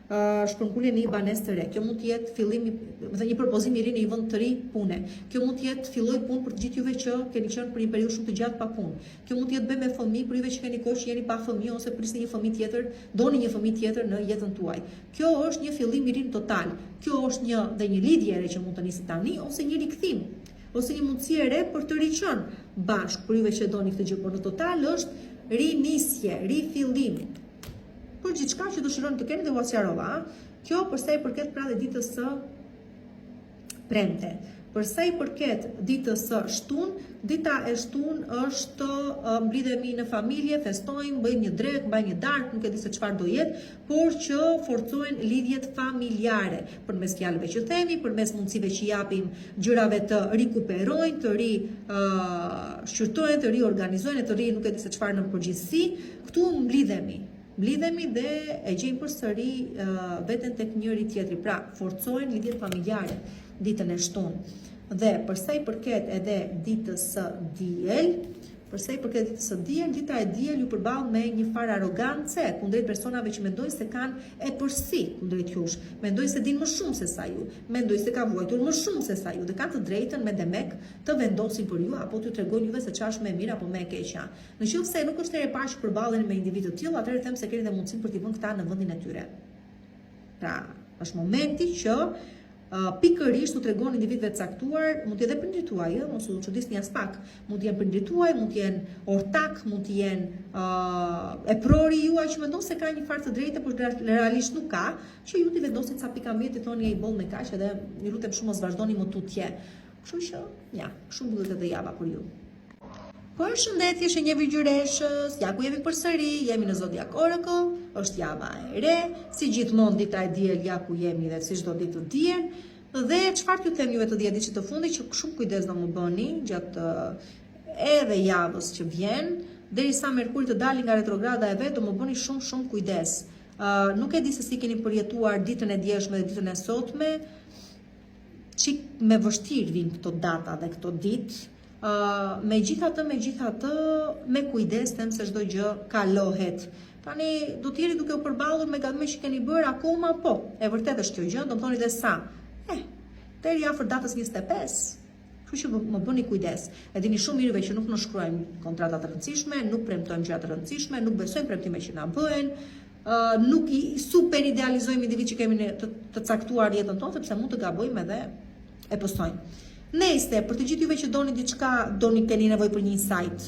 shpërngulje në një banesë të re. Kjo mund të jetë fillimi, një propozim i ri në një vend të ri pune. Kjo mund të jetë filloj punë për të gjithë juve që keni qenë për një periudhë shumë të gjatë pa punë. Kjo mund të jetë bëj me fëmijë për juve që keni kohë që jeni pa fëmijë ose prisni një fëmijë tjetër, doni një fëmijë tjetër në jetën tuaj. Kjo është një fillim i ri total. Kjo është një lidhje e re që mund të nisi tani ose një rikthim, ose një mundësi e re për të riqenë bashkë për juve që doni këtë gjë, por në total është rinisje, rifillim. Për gjithçka që dëshironi të keni dhe u sqarova, kjo për sa i përket pra dhe ditës së premte. Për sa i përket ditës së shtunë, dita e shtunë është mblidhemi në familje, festojmë, bëjmë një drek, bëjmë një darkë, nuk e di se çfarë do jetë, por që forcojnë lidhjet familjare, përmes fjalëve që themi, përmes mundësive që japim gjërave të rikuperojnë, të shqyrtojnë, të riorganizojnë, të nuk e di se çfarë në përgjithësi, këtu mblidhemi dhe e gjejmë përsëri veten tek njëri tjetri. Pra, forcojnë lidhjet familjare ditën e shtunë. Dhe përsa i përket edhe ditës së diel, dita e diel ju përball me një farë arogance kundrejt personave që mendojnë se kanë e përsi kundrejt jush, mendojnë se dinë më shumë se sa ju, mendojnë se ka vuajtur më shumë se sa ju dhe kanë të drejtën me demek të vendosin për ju apo t'ju tregojnë juve se çfarë është më mirë apo më e keqja. Nëse nuk është herë e parë që përballeni me individ të tillë, atëherë them se keni dhe mundësinë për t'i vënë këta në vendin e tyre. Pra, është momenti që pikërisht u tregon individëve të caktuar, mund të jetë prindrit tuaj, mos u çudisni as pak, mund të jenë prindrit tuaj, mund të jenë ortak, mund të jenë e prori juaj që mendon se ka një farë të drejtë, por realisht nuk ka, që ju t'i vendosin ca pikamjet i thoni ai boll me kaq edhe ju lutem shumë mos vazhdoni më tutje. Kështu që, ja, shumë mbyllet edhe java për ju. Përshëndetje shënjeve gjyreshës, ja ku jemi përsëri, jemi në Zodiac Oracle, është java e re, si gjithmonë dita e diel ja ku jemi dhe si çdo ditë të diel, dhe çfarë t'ju them juve të 10 ditëve të fundit që shumë kujdes do më bëni gjatë edhe javës që vjen, derisa Merkuri të dalë nga retrograda e vet, do më bëni shumë kujdes. Nuk e di se si keni përjetuar ditën e djeshme dhe ditën e sotme, çik me vështirë vijnë këto data dhe këto ditë. Megjithatë, me kujdes them se çdo gjë kalohet. Tani do t'jeni duke u përballur me gatme që keni bërë akoma, po, e vërtet është kjo gjë, do më thoni dhe sa. Deri afër datës 25. Kështu që më bëni kujdes. E dini shumë mirëve që nuk në shkruajmë kontrata të rëndësishme, nuk premtojmë gjëra të rëndësishme, nuk besojmë premtime që na bëhen, nuk i super idealizojmë individ që kemi të caktuar jetën tonë, sepse mund të gabojmë edhe e postojmë. Nëse për të gjithë juve që doni diçka, keni nevojë për një insight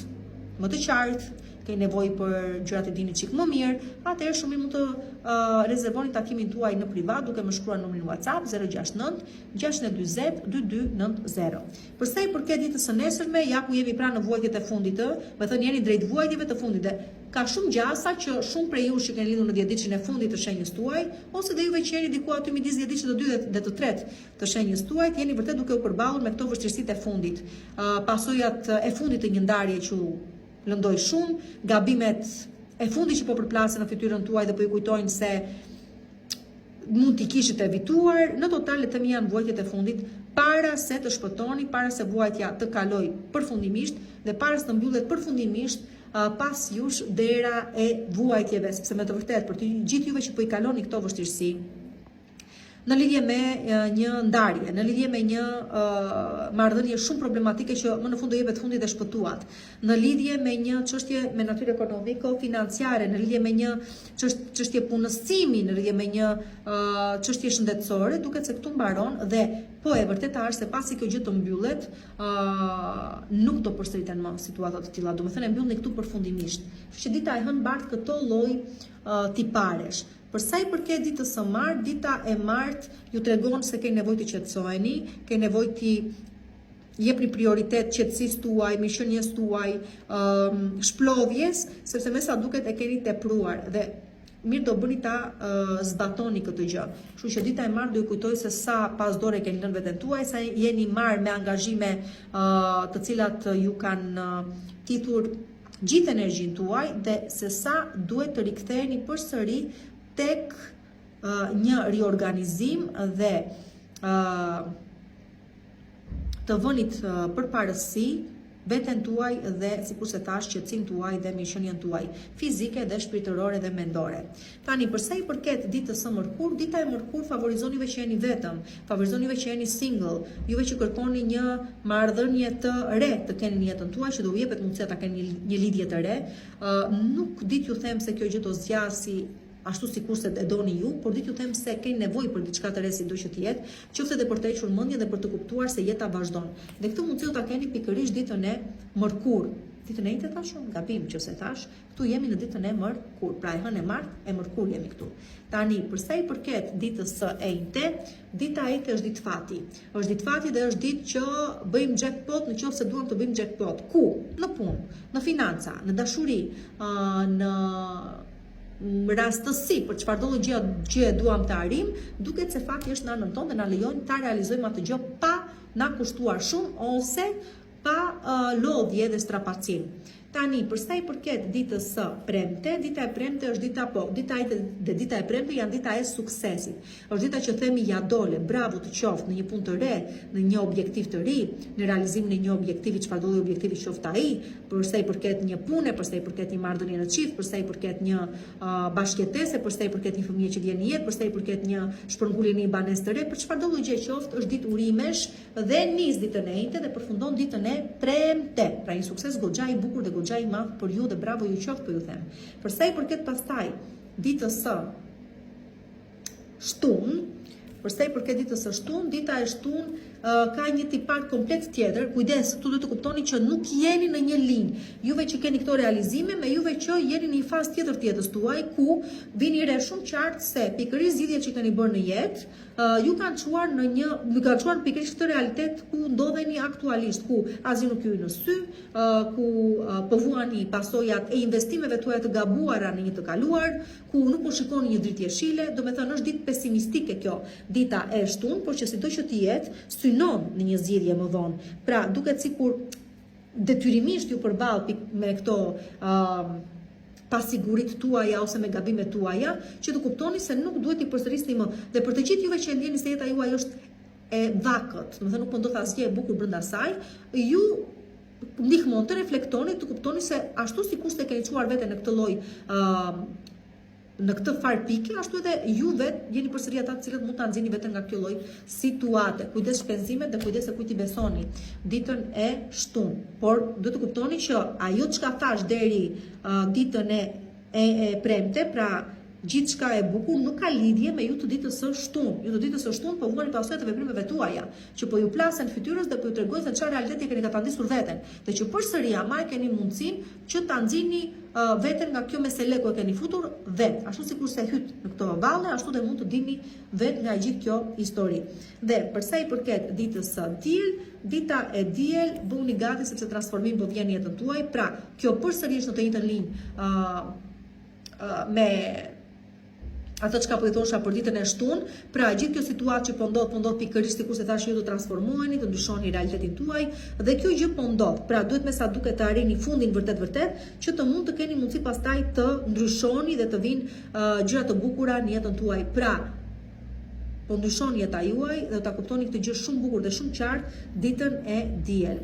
më të qartë, keni nevojë për gjërat e dini çik më mirë, atëherë shumë mund të rezervoni takimin tuaj në privat duke më shkruar numrin WhatsApp 069 640 2290. Përsa i përket ditës së nesërme, ja ku jemi pranë në vuajtjet e fundit, me thënë jeni drejt vuajtjeve të fundit. Ka shumë gjasa që shumë prej jush që keni lidhur në 10 ditën e fundit të shenjës tuaj, ose dhe juve që jeni diku aty midis 10 ditës të dytë dhe të tretë të shenjës tuaj, jeni vërtet duke u përballur me këto vështirësitë e fundit. Pasojat e fundit të një ndarje që lëndoi shumë, gabimet e fundit që po përplasen në fytyrën tuaj dhe po ju kujtojnë se mund t'i kishit evituar, në total le të themi janë vuajtjet e fundit para se të shpëtoni, para se vuajtja të kaloj përfundimisht dhe para se të mbyllet përfundimisht pas jush dera e vuajtjeve, sepse me të vërtet për të gjithë juve që po i kaloni këto vështirësi, në lidhje me një ndarje, në lidhje me një marrëdhënie shumë problematike që më në fund do jepet fundi dhe shpëtuat, në lidhje me një çështje me natyrë ekonomiko-financiare, në lidhje me një çështje punësimi, në lidhje me një çështje shëndetësore, duket se këtu mbaron dhe po e vërteta është se pasi kjo gjë të mbyllet, nuk do përsëriten më situata të tilla. Domethënë e mbyllni këtu përfundimisht. Kështu që dita e hënë bart këto lloj tiparesh. Për sa i përket ditës së martë, dita e martë ju tregon se keni nevojë të qetësoheni, keni nevojë të jepni prioritet qetësisë tuaj, mirëqenies tuaj, shplovjes, sepse me sa duket e keni tepruar dhe mirë do bëni ta zbatoni këtë gjë. Kështu që dita e martë do ju kujtoj se sa pas dore keni lënë veten tuaj, sa jeni marrë me angazhime të cilat ju kanë titur gjithë energjinë tuaj dhe se sa duhet të riktheheni përsëri tek një riorganizim dhe të vënit përparësi veten tuaj dhe sikurse thash qetësinë tuaj dhe mirëqenien tuaj fizike dhe shpirtërore dhe mendore. Tani përsa i përket ditës së mërkur, dita e mërkur favorizon juve që jeni vetëm, favorizon juve që jeni single, juve që kërkoni një marrëdhënie të re të keni në jetën tuaj, që do u jepet mundësia ta keni një lidhje të re. Nuk di t'ju them se kjo gjë do zgjasi ashtu sikurse e doni ju, por di t'ju them se keni nevojë për diçka të re si do që të jetë, qoftë edhe për të hequr mendjen dhe për të kuptuar se jeta vazhdon. Dhe këtë mundësi do ta keni pikërisht ditën e mërkur. Ditën e njëjtë thash unë, gabim nëse thash, këtu jemi në ditën e mërkur, pra e hënë e martë, e mërkur jemi këtu. Tani, për sa i përket ditës së njëjtë, dita e njëjtë është ditë fati. Është ditë fati dhe është ditë që bëjmë jackpot nëse duam të bëjmë jackpot. Ku? Në punë, në financa, në dashuri, në rastësi për çfarëdo gjë që duam të arrim, duket se fati është në anën tonë dhe na lejon ta realizojmë atë gjë pa na kushtuar shumë ose pa lodhje dhe strapacim. Tani, për sa i përket ditës së premte, dita e premte është dita e premte janë dita e suksesit. Është dita që themi ja dole, bravo të qoftë në një punë të re, në një objektiv të ri, në realizimin e një objektivi, çfarëdo lloj objektivi qoftë ai, për sa i përket një pune, për sa i përket një marrëdhënie në çift, për sa i përket një bashkëjetese, për sa i përket një fëmijë që vjen në jetë, për sa i përket një shpërngulje në një banesë të re, për çfarëdo lloj gjë qoftë, është ditë urimesh dhe nis ditën e njëjtë dhe përfundon ditën e premte. Pra një sukses goxha i bukur dhe goxha i madh për ju dhe bravo ju qoftë po ju them. Për sa i përket pastaj ditës së shtunë, dita e shtunë ka një tipar komplet tjetër. Kujdes, këtu duhet të kuptoni që nuk jeni në një linjë. Juve që keni këto realizime me juve që jeni në një fazë tjetër të jetës tuaj ku vini re shumë qartë se pikërisht zgjidhjet që keni bërë në jetë ju kanë çuar pikërisht këtë realitet ku ndodheni aktualisht, ku asgjë nuk ju në sy, ku po vuani pasojat e investimeve tuaja të gabuara në një të kaluar, ku nuk po shikoni një dritë jeshile, domethënë është ditë pesimistike kjo, dita e shtunë, por që sido që të jetë, synon në një zgjidhje më vonë. Pra, duket sikur detyrimisht ju përball me këto pasigurit tuaja ose me gabimet tuaja, që të kuptoni se nuk duhet i përsërisni më. Dhe për të gjithë juve që ndjeni se jeta juaj është e vakët, domethënë nuk po ndodh asgjë e bukur brenda saj, ju ndihmon të reflektoni, të kuptoni se ashtu sikur se keni çuar veten në këtë lloj në këtë far pike, ashtu edhe ju vetë jeni përsëri ata të cilët mund ta nxjini veten nga kjo lloj situate. Kujdes shpenzimet dhe kujdes se kujt i besoni ditën e shtunë. Por duhet të kuptoni që ajo çka thash deri ditën e premte, pra gjithçka e bukur nuk ka lidhje me ju të ditës së shtunë. Ju të ditës së shtunë po vuani pasojat e veprimeve tuaja, që po ju plasen fytyrës dhe po ju tregojnë se çfarë realiteti keni ka ta ndisur veten, dhe që përsëri ama keni mundësinë që ta nxjini veten nga kjo mesele ku e keni futur vet. Ashtu sikur se hyt në këto valle, ashtu dhe mund të dilni vet nga gjithë kjo histori. Dhe për sa i përket ditës së diel, dita e diel bëuni gati sepse transformimi po vjen në jetën tuaj. Pra, kjo përsëri është në të njëjtën linjë me ato çka po i thosha për ditën e shtunë, pra gjithë kjo situatë që po ndodh pikërisht sikur se thash ju do transformoheni, të ndryshoni realitetin tuaj dhe kjo gjë po ndodh. Pra duhet me sa duket të arrini fundin vërtet që të mund të keni mundësi pastaj të ndryshoni dhe të vinë gjëra të bukura në jetën tuaj. Pra po ndryshoni jeta juaj dhe ta kuptoni këtë gjë shumë bukur dhe shumë qartë ditën e diel.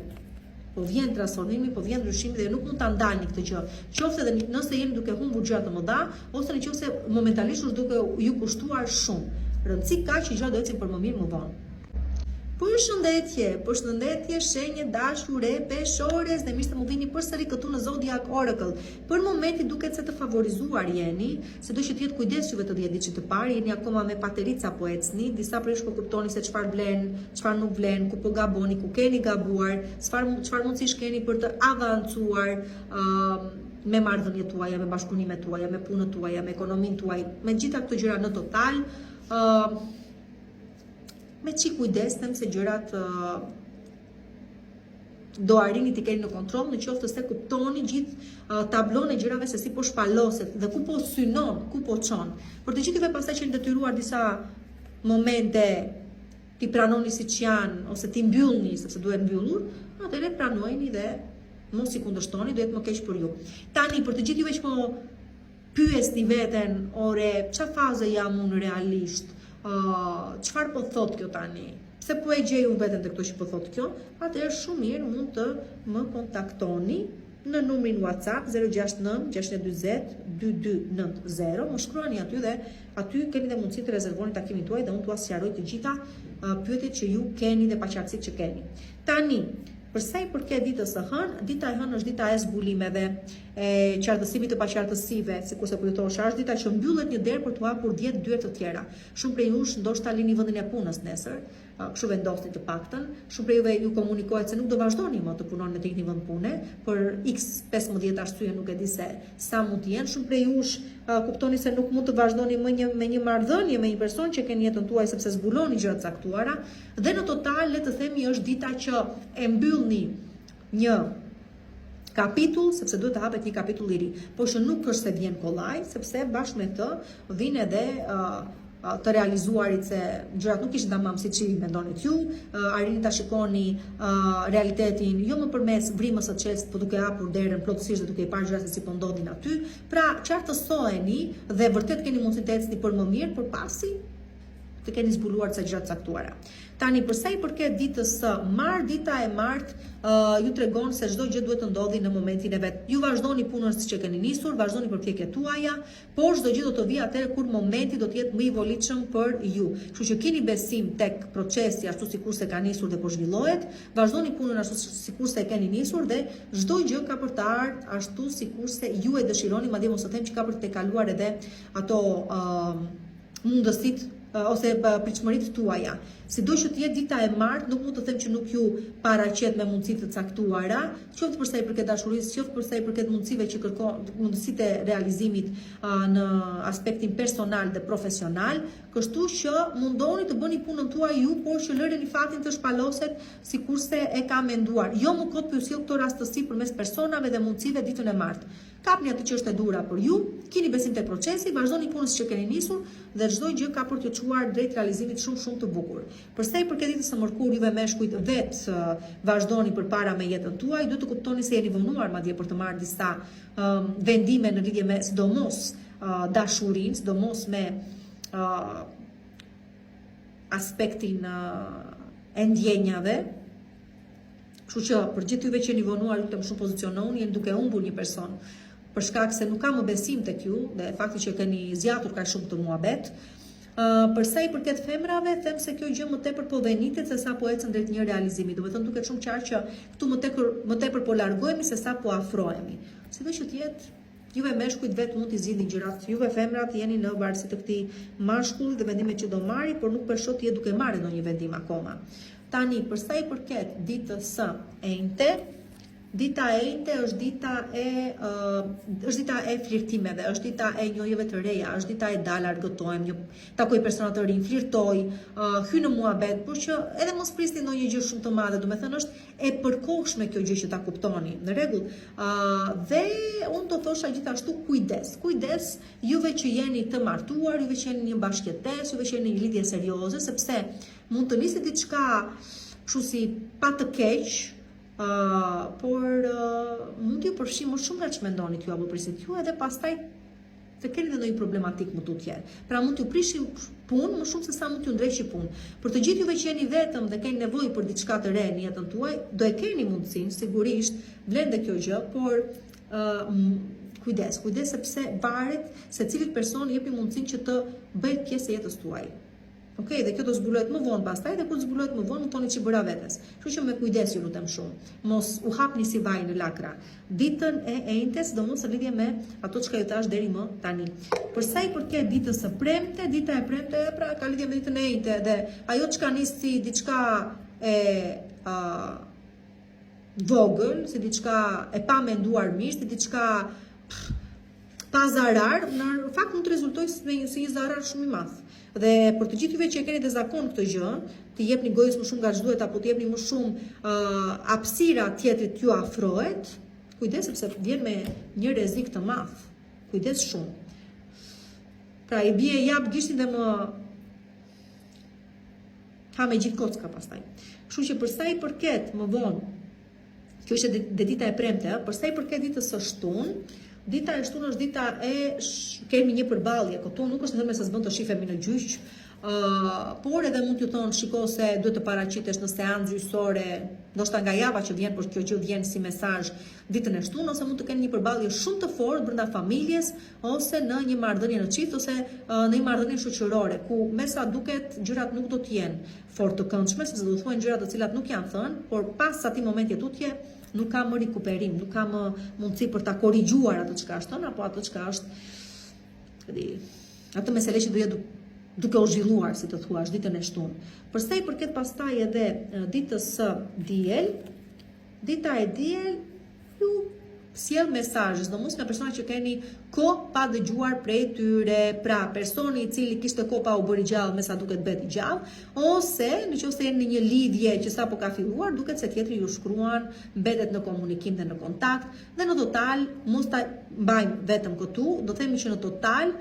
Po vjen transformimi, po vjen ndryshimi dhe nuk mund ta ndalni këtë gjë. Qoftë edhe nëse jeni duke humbur gjëra të mëdha, ose nëse momentalisht është duke ju kushtuar shumë. Rëndësi ka që gjërat do ecin për më mirë më vonë. Përshëndetje, shenje dashure peshores dhe mirë se më vini përsëri këtu në Zodiac Oracle. Për momentin duket se të favorizuar jeni, sido që të jetë kujdes juve të 10 ditë të parë, jeni akoma me paterica po ecni, disa prej jush po kuptoni se çfarë vlen, çfarë nuk vlen, ku po gaboni, ku keni gabuar, çfarë mundësish keni për të avancuar me marrëdhëniet tuaja, me bashkëpunimet tuaja, me punët tuaja, me ekonominë tuaj, me gjitha këto gjëra në total. Me çik kujdes them se gjërat do arrini t'i keni në kontroll në qoftë se kuptoni gjithë tablon e gjërave se si po shpaloset dhe ku po synon, ku po çon. Për të gjithëve pastaj që jeni detyruar disa momente ti pranoni siç janë ose ti mbyllni sepse duhet mbyllur, atëherë pranojeni dhe mos i kundërshtoni, do jetë më keq për ju. Tani për të gjithë juve që po pyesni veten, ore, çfarë faze jam unë realisht? Çfarë po thot kjo tani? Pse po e gjej unë veten te këto që po thot kjo? Atëherë shumë mirë mund të më kontaktoni në numrin WhatsApp 069 620 2290. Më shkruani aty dhe aty keni dhe mundësi të rezervoni takimin tuaj dhe unë t'ua sqaroj të gjitha pyetjet që ju keni dhe paqartësitë që keni. Tani, për sa i përket ditës së hënë, dita e hënë është dita e zbulimeve, e qartësimit të paqartësive, sikurse po ju thosha, është dita që mbyllet një derë për të hapur 10 dyert të tjera. Shumë prej jush ndoshta lini vendin e punës nesër, kështu vendosni të paktën. Shumë prej juve ju komunikohet se nuk do vazhdoni më të punoni në të njëjtin vend pune për x 15 arsye, nuk e di se sa mund të jenë. Shumë prej jush kuptoni se nuk mund të vazhdoni më me një marrëdhënie me një person që keni jetën tuaj sepse zbuloni gjëra të caktuara dhe në total le të themi është dita që e mbyllni një kapitull, sepse duhet të hapet një kapitull i ri, por që nuk është se vjen kollaj, sepse bashkë me të vjen edhe të realizuarit se gjërat nuk ishin tamam siç i mendonit ju, arrini ta shikoni realitetin jo më përmes vrimës së çelës, por duke hapur derën plotësisht dhe duke i parë gjërat se si po ndodhin aty. Pra, qartësoheni dhe vërtet keni mundësi të ecni për më mirë, por pasi të keni zbuluar ca gjëra të caktuara. Tani për sa i përket ditës së martë, dita e martë ju tregon se çdo gjë duhet të ndodhi në momentin e vet. Ju vazhdoni punën siç e keni nisur, vazhdoni përpjekjet tuaja, por çdo gjë do të vijë atëherë kur momenti do të jetë më i volitshëm për ju. Kështu që keni besim tek procesi ashtu sikurse ka nisur dhe po zhvillohet, vazhdoni punën ashtu sikurse e keni nisur dhe çdo gjë ka për të ardhur ashtu sikurse ju e dëshironi, madje mos të them që ka për të kaluar edhe ato mundësitë ose pritshmëritë tuaja. Sido që të jetë dita e martë, nuk mund të them që nuk ju paraqet me mundësi të caktuara, qoftë për sa i përket dashurisë, qoftë për sa i përket mundësive që kërkon mundësitë e realizimit në aspektin personal dhe profesional, kështu që mundoni të bëni punën tuaj ju, por që lëreni fatin të shpaloset sikurse e ka menduar. Jo më kot për sjell këto rastësi përmes personave dhe mundësive ditën e martë. Kapni atë që është e dura për ju, keni besim tek procesi, vazhdoni punën siç e keni nisur dhe çdo gjë ka për t'ju çuar drejt realizimit shumë të bukur. Për sa i përket ditës së mërkurë, juve meshkujt vetë vazhdoni përpara me jetën tuaj, duhet të kuptoni se jeni vonuar madje për të marrë disa vendime në lidhje me sidomos dashurinë, sidomos me aspektin e ndjenjave. Kështu që për gjithë juve që jeni vonuar, lutem shumë poziciononi, jeni duke humbur një person për shkak se nuk ka më besim tek ju dhe fakti që keni zgjatur kaq shumë të muhabet. Për sa i përket femrave, them se kjo gjë më tepër po venitet se sa po ecën drejt një realizimi. Do të thënë duket shumë qartë që këtu më tepër po largohemi se sa po afrohemi. Sido që të jetë, juve meshkujt vetë mund t'i zgjidhni gjërat. Juve femrat jeni në varësi të këtij mashkulli dhe vendimet që do marri, por nuk përshot të jetë duke marrë ndonjë vendim akoma. Tani, për sa i përket ditës së enjte, dita e enjte është dita e flirtimeve, është dita e njohjeve të reja, është dita e dalë argëtojmë, takoj persona të rinj, flirtoj, hy në muhabet, por që edhe mos prisni ndonjë gjë shumë të madhe, do të thënë është e përkohshme kjo gjë që ta kuptoni. Në rregull. Dhe unë do thosha gjithashtu kujdes juve që jeni të martuar, juve që jeni një bashkëjetesë, juve që jeni një lidhje serioze, sepse mund të nisë diçka kështu si pa të keq, por mund t'ju përfshi më shumë nga që mendoni t'ju apo prisit ju, edhe pastaj të keni dhe ndonjë problematik më tutje. Pra mund t'ju prishi punë më shumë se sa mund t'ju ndreqi punë. Për të gjithë juve që jeni vetëm dhe keni nevojë për diçka të re në jetën tuaj, do e keni mundësinë, sigurisht, vlen dhe kjo gjë, por kujdes sepse varet se cilit person jepi mundësinë që të bëhet pjesë e jetës tuaj. Okej, dhe kjo do zbulohet më vonë pastaj dhe kur zbulohet më vonë, mund toni që bëra vetes. Kështu që me kujdes ju lutem shumë. Mos u hapni si vaj në lakra. Ditën e enjtes, domos në lidhje me ato çka ju thash deri më tani. Për sa i përket ditës së premte, dita e premte pra ka lidhje me ditën e enjte dhe ajo çka nis si diçka e vogël, si diçka e pa menduar mirë, si diçka pa zarar, në fakt mund të rezultojë si një zarar shumë i madh. Dhe për të gjithë juve që e keni zakon këtë gjë, të jepni gojës më shumë nga ç'duhet apo të jepni më shumë hapësira tjetrit t'ju afrohet, kujdes sepse vjen me një rrezik të madh. Kujdes shumë. Pra i bie jap gishtin dhe më ha me gjithë kocka pastaj. Kështu që për sa i përket më vonë, kjo ishte dita e premte, për sa i përket ditës së shtunë, dita e shtunë është dita kemi një përballje, këtu nuk është thënë se s'bën të shifemi në gjyq, por edhe mund t'ju thonë shiko se duhet të paraqitesh në seancë gjyqësore, ndoshta nga java që vjen, por kjo gjë vjen si mesazh ditën e shtunë, ose mund të keni një përballje shumë të fortë brenda familjes ose në një marrëdhënie në çift ose në një marrëdhënie shoqërore, ku me sa duket gjërat nuk do të jenë fort të këndshme, sepse do të thuhen gjëra të cilat nuk janë thënë, por pas atij momenti tutje nuk ka më rikuperim, nuk ka më mundësi për ta korrigjuar atë çka është thënë apo atë çka është atë mesele që do jetë duke u zhvilluar, si të thuash, ditën e shtunë. Për sa i përket pastaj edhe ditës së diel, dita e diel ju sjell mesazhe, sidomos nga persona që keni kohë pa dëgjuar prej tyre, pra personi i cili kishte kohë pa u bërë gjallë, me sa duket bëhet i gjallë, ose nëse jeni në një lidhje që sapo ka filluar, duket se tjetri ju shkruan, mbetet në komunikim dhe në kontakt, dhe në total mos ta mbajmë vetëm këtu, do themi që në total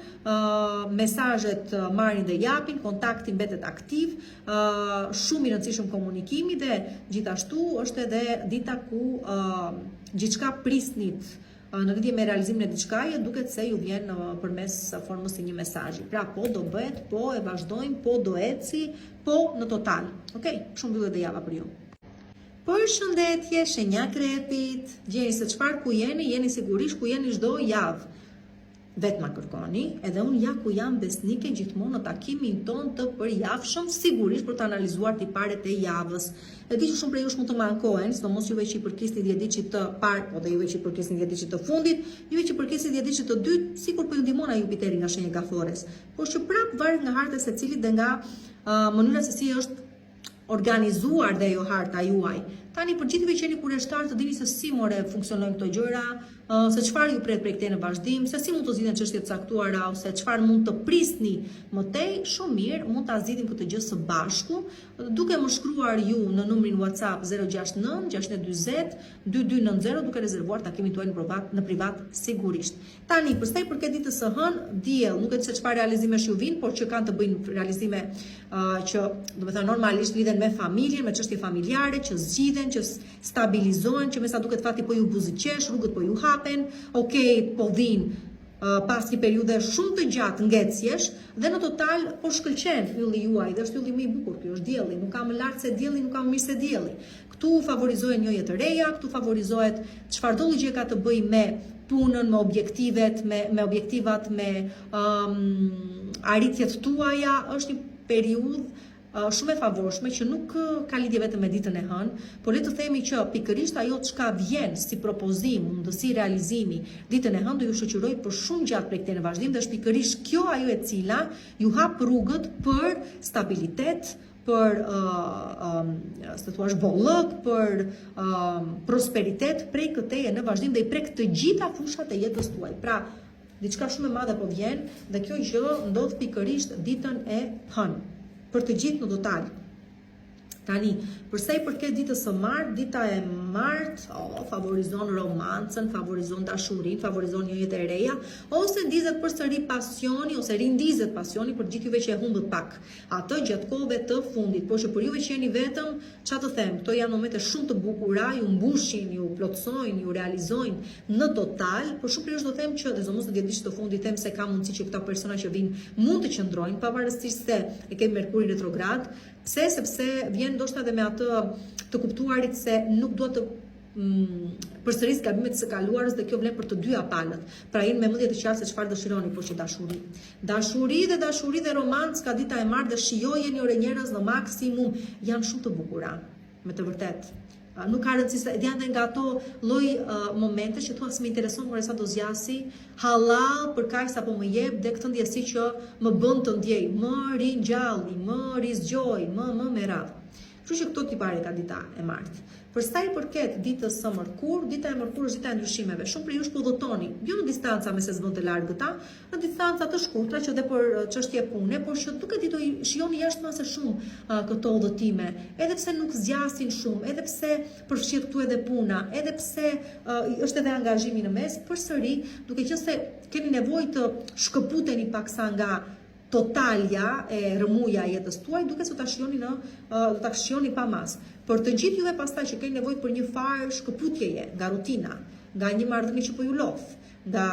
mesazhet marrin dhe japin, kontakti mbetet aktiv, shumë i rëndësishëm komunikimi dhe gjithashtu është edhe dita ku gjithçka prisnit në lidhje me realizimin e diçkaje, duket se ju vjen përmes formës së një mesazhi. Pra po do bëhet, po e vazhdojmë, po do eci, po në total. Okej, shumë mbyllet dhe java për ju. Përshëndetje, shenja krepit. Gjeni se çfarë ku jeni sigurisht ku jeni çdo javë. Vetë ma kërkoni, edhe unë ja ku jam besnike gjithmonë në takimin ton të përjavshëm, sigurisht për të analizuar tiparet e javës. E di që shumë prej jush mund të më ankohen, sidomos juve që i përkisni dhjetëdiçit të parë, o dhe juve që i përkisni dhjetëdiçit të fundit, juve që i përkisni dhjetëdiçit të dytë, sikur po ju ndihmon Jupiteri nga shenja gafores. Por që prap varet nga harta e secilit dhe nga mënyra se si është organizuar dhe jo harta juaj. Tani për gjithëve që jeni kureshtar të dini se si more funksionojnë këto gjëra, se çfarë ju pret prej këtej në vazhdim, se si mund të zgjidhen çështjet e caktuara ose çfarë mund të prisni mëtej, shumë mirë, mund ta zgjidhim këtë gjë së bashku, duke më shkruar ju në numrin WhatsApp 069 640 2290 duke rezervuar takimin tuaj në privat sigurisht. Tani, për sa i përket ditës së hënë, diell, nuk e di se çfarë realizimesh ju vijnë, por që kanë të bëjnë realizime që, domethënë, normalisht lidhen me familjen, me çështje familjare, që zgjidhen, që stabilizohen, që me sa duket fati po ju buzëqesh, rrugët po ju hapen, okej, po vinë pas një periudhe shumë të gjatë ngecjesh dhe në total po shkëlqen ylli juaj dhe është ylli më i bukur, kjo është dielli, nuk ka më lart se dielli, nuk ka më mirë se dielli. Këtu favorizohen njohje të reja, këtu favorizohet çfarëdo gjë ka të bëjë me punën, me objektivet, me objektivat, me arritjet tuaja, është një periudhë shumë e favorshme që nuk ka lidhje vetëm me ditën e hënë, por le të themi që pikërisht ajo çka vjen si propozim, mundësi realizimi ditën e hënë do ju shoqëroj për shumë gjatë prej këtij në vazhdim dhe është pikërisht kjo ajo e cila ju hap rrugët për stabilitet, për të thuash bollëk, për prosperitet prej këtej në vazhdim dhe i prek të gjitha fushat e jetës tuaj. Pra, diçka shumë e madhe po vjen dhe kjo gjë ndodh pikërisht ditën e hënë. Për të gjithë në total. Tani, përsa i përket ditës së martë, dita e martë favorizon romancën, favorizon dashurin, favorizon njohjet e reja, ose ndizet përsëri pasioni, ose rindizet pasioni për gjithë juve që e humbët pak. Atë gjatë kohëve të fundit, por që për juve që jeni vetëm, çfarë të them, këto janë momente shumë të bukura, ju mbushin, ju plotësojnë, ju realizojnë në total, por shumë prej do them që dhe zomos në dhjetëdiçit të fundit them se ka mundësi që këta persona që vinë mund të qëndrojnë, pavarësisht se e kemi Merkurin retrograd. Pse? Sepse vjen ndoshta edhe me atë të kuptuarit se nuk duhet të përsëris gabimet së kaluarës dhe kjo vlen për të dyja palët. Pra jeni me mendje të qartë se çfarë dëshironi, por që dashuri. Dashuri dhe romancë ka dita e martë dhe shijojeni ore njerëz në maksimum, janë shumë të bukura, me të vërtet. Nuk ka rëndësi se janë nga ato lloj momente që thua se më intereson por sa do zgjasi, halal për kaq sa po më jep dhe këtë ndjesi që më bën të ndjej, më ringjalli, më rizgjoj, më me radhë. Kështu që këto tipare ka dita e martë. Për sa i përket ditës së mërkurë, dita e mërkurë është dita e ndryshimeve. Shumë prej jush po dhotoni, jo në distanca me se s'bën të largëta, në distanca të shkurtra që dhe për çështje pune, por që duket i do i shijoni jashtëmase shumë këto udhëtime, edhe pse nuk zgjasin shumë, edhe pse përfshihet këtu edhe puna, edhe pse është edhe angazhimi në mes, përsëri, duke qenë se keni nevojë të shkëputeni paksa nga totalja e rëmuja e jetës tuaj, duke se ta shijoni pa mas. Për të gjithë juve pastaj që keni nevojë për një farë shkëputjeje nga rutina, nga një marrëdhënie që po ju lodh, nga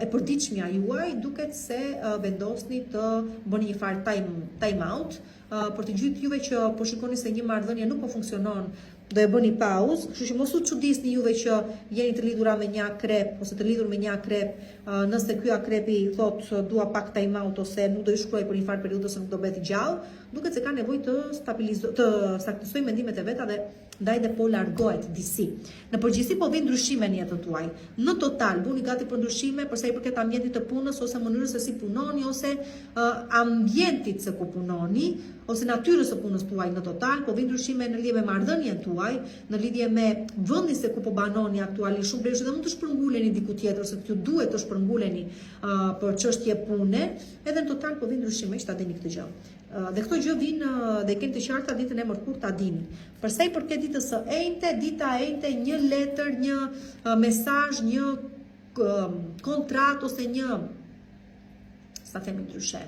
e përditshmja juaj, duket se vendosni të bëni një farë time out. Për të gjithë juve që po shikoni se një marrëdhënie nuk po funksionon, do e bëni pauzë, kështu që mos u çudisni juve që jeni të lidhura me një akrep ose të lidhur me një akrep, nëse ky akrepi thotë dua pak time out ose nuk do ju shkruaj për një farë periudhë ose nuk do bëhet i gjallë, duket se ka nevojë të saktësoj mendimet e veta dhe ndaj dhe po largohet disi. Në përgjithësi po vin ndryshime në jetën tuaj. Në total, buni gati për ndryshime për sa i përket ambientit të punës ose mënyrës se si punoni ose ambientit se ku punoni ose natyrës së punës tuaj në total, po vin ndryshime në lidhje me marrëdhënien tuaj, në lidhje me vendin se ku po banoni aktualisht. Shumë prej dhe mund të shpërnguleni diku tjetër ose ju duhet të shpërnguleni për çështje pune, edhe në total po vin ndryshime, ta dini këtë gjë. Dhe këto gjë vinë dhe keni të qarta ditën e mërkurë ta dini. Për sa i përket ditës së enjte, dita e enjte, një letër, një mesazh, një kontratë ose një, sa themi ndryshe,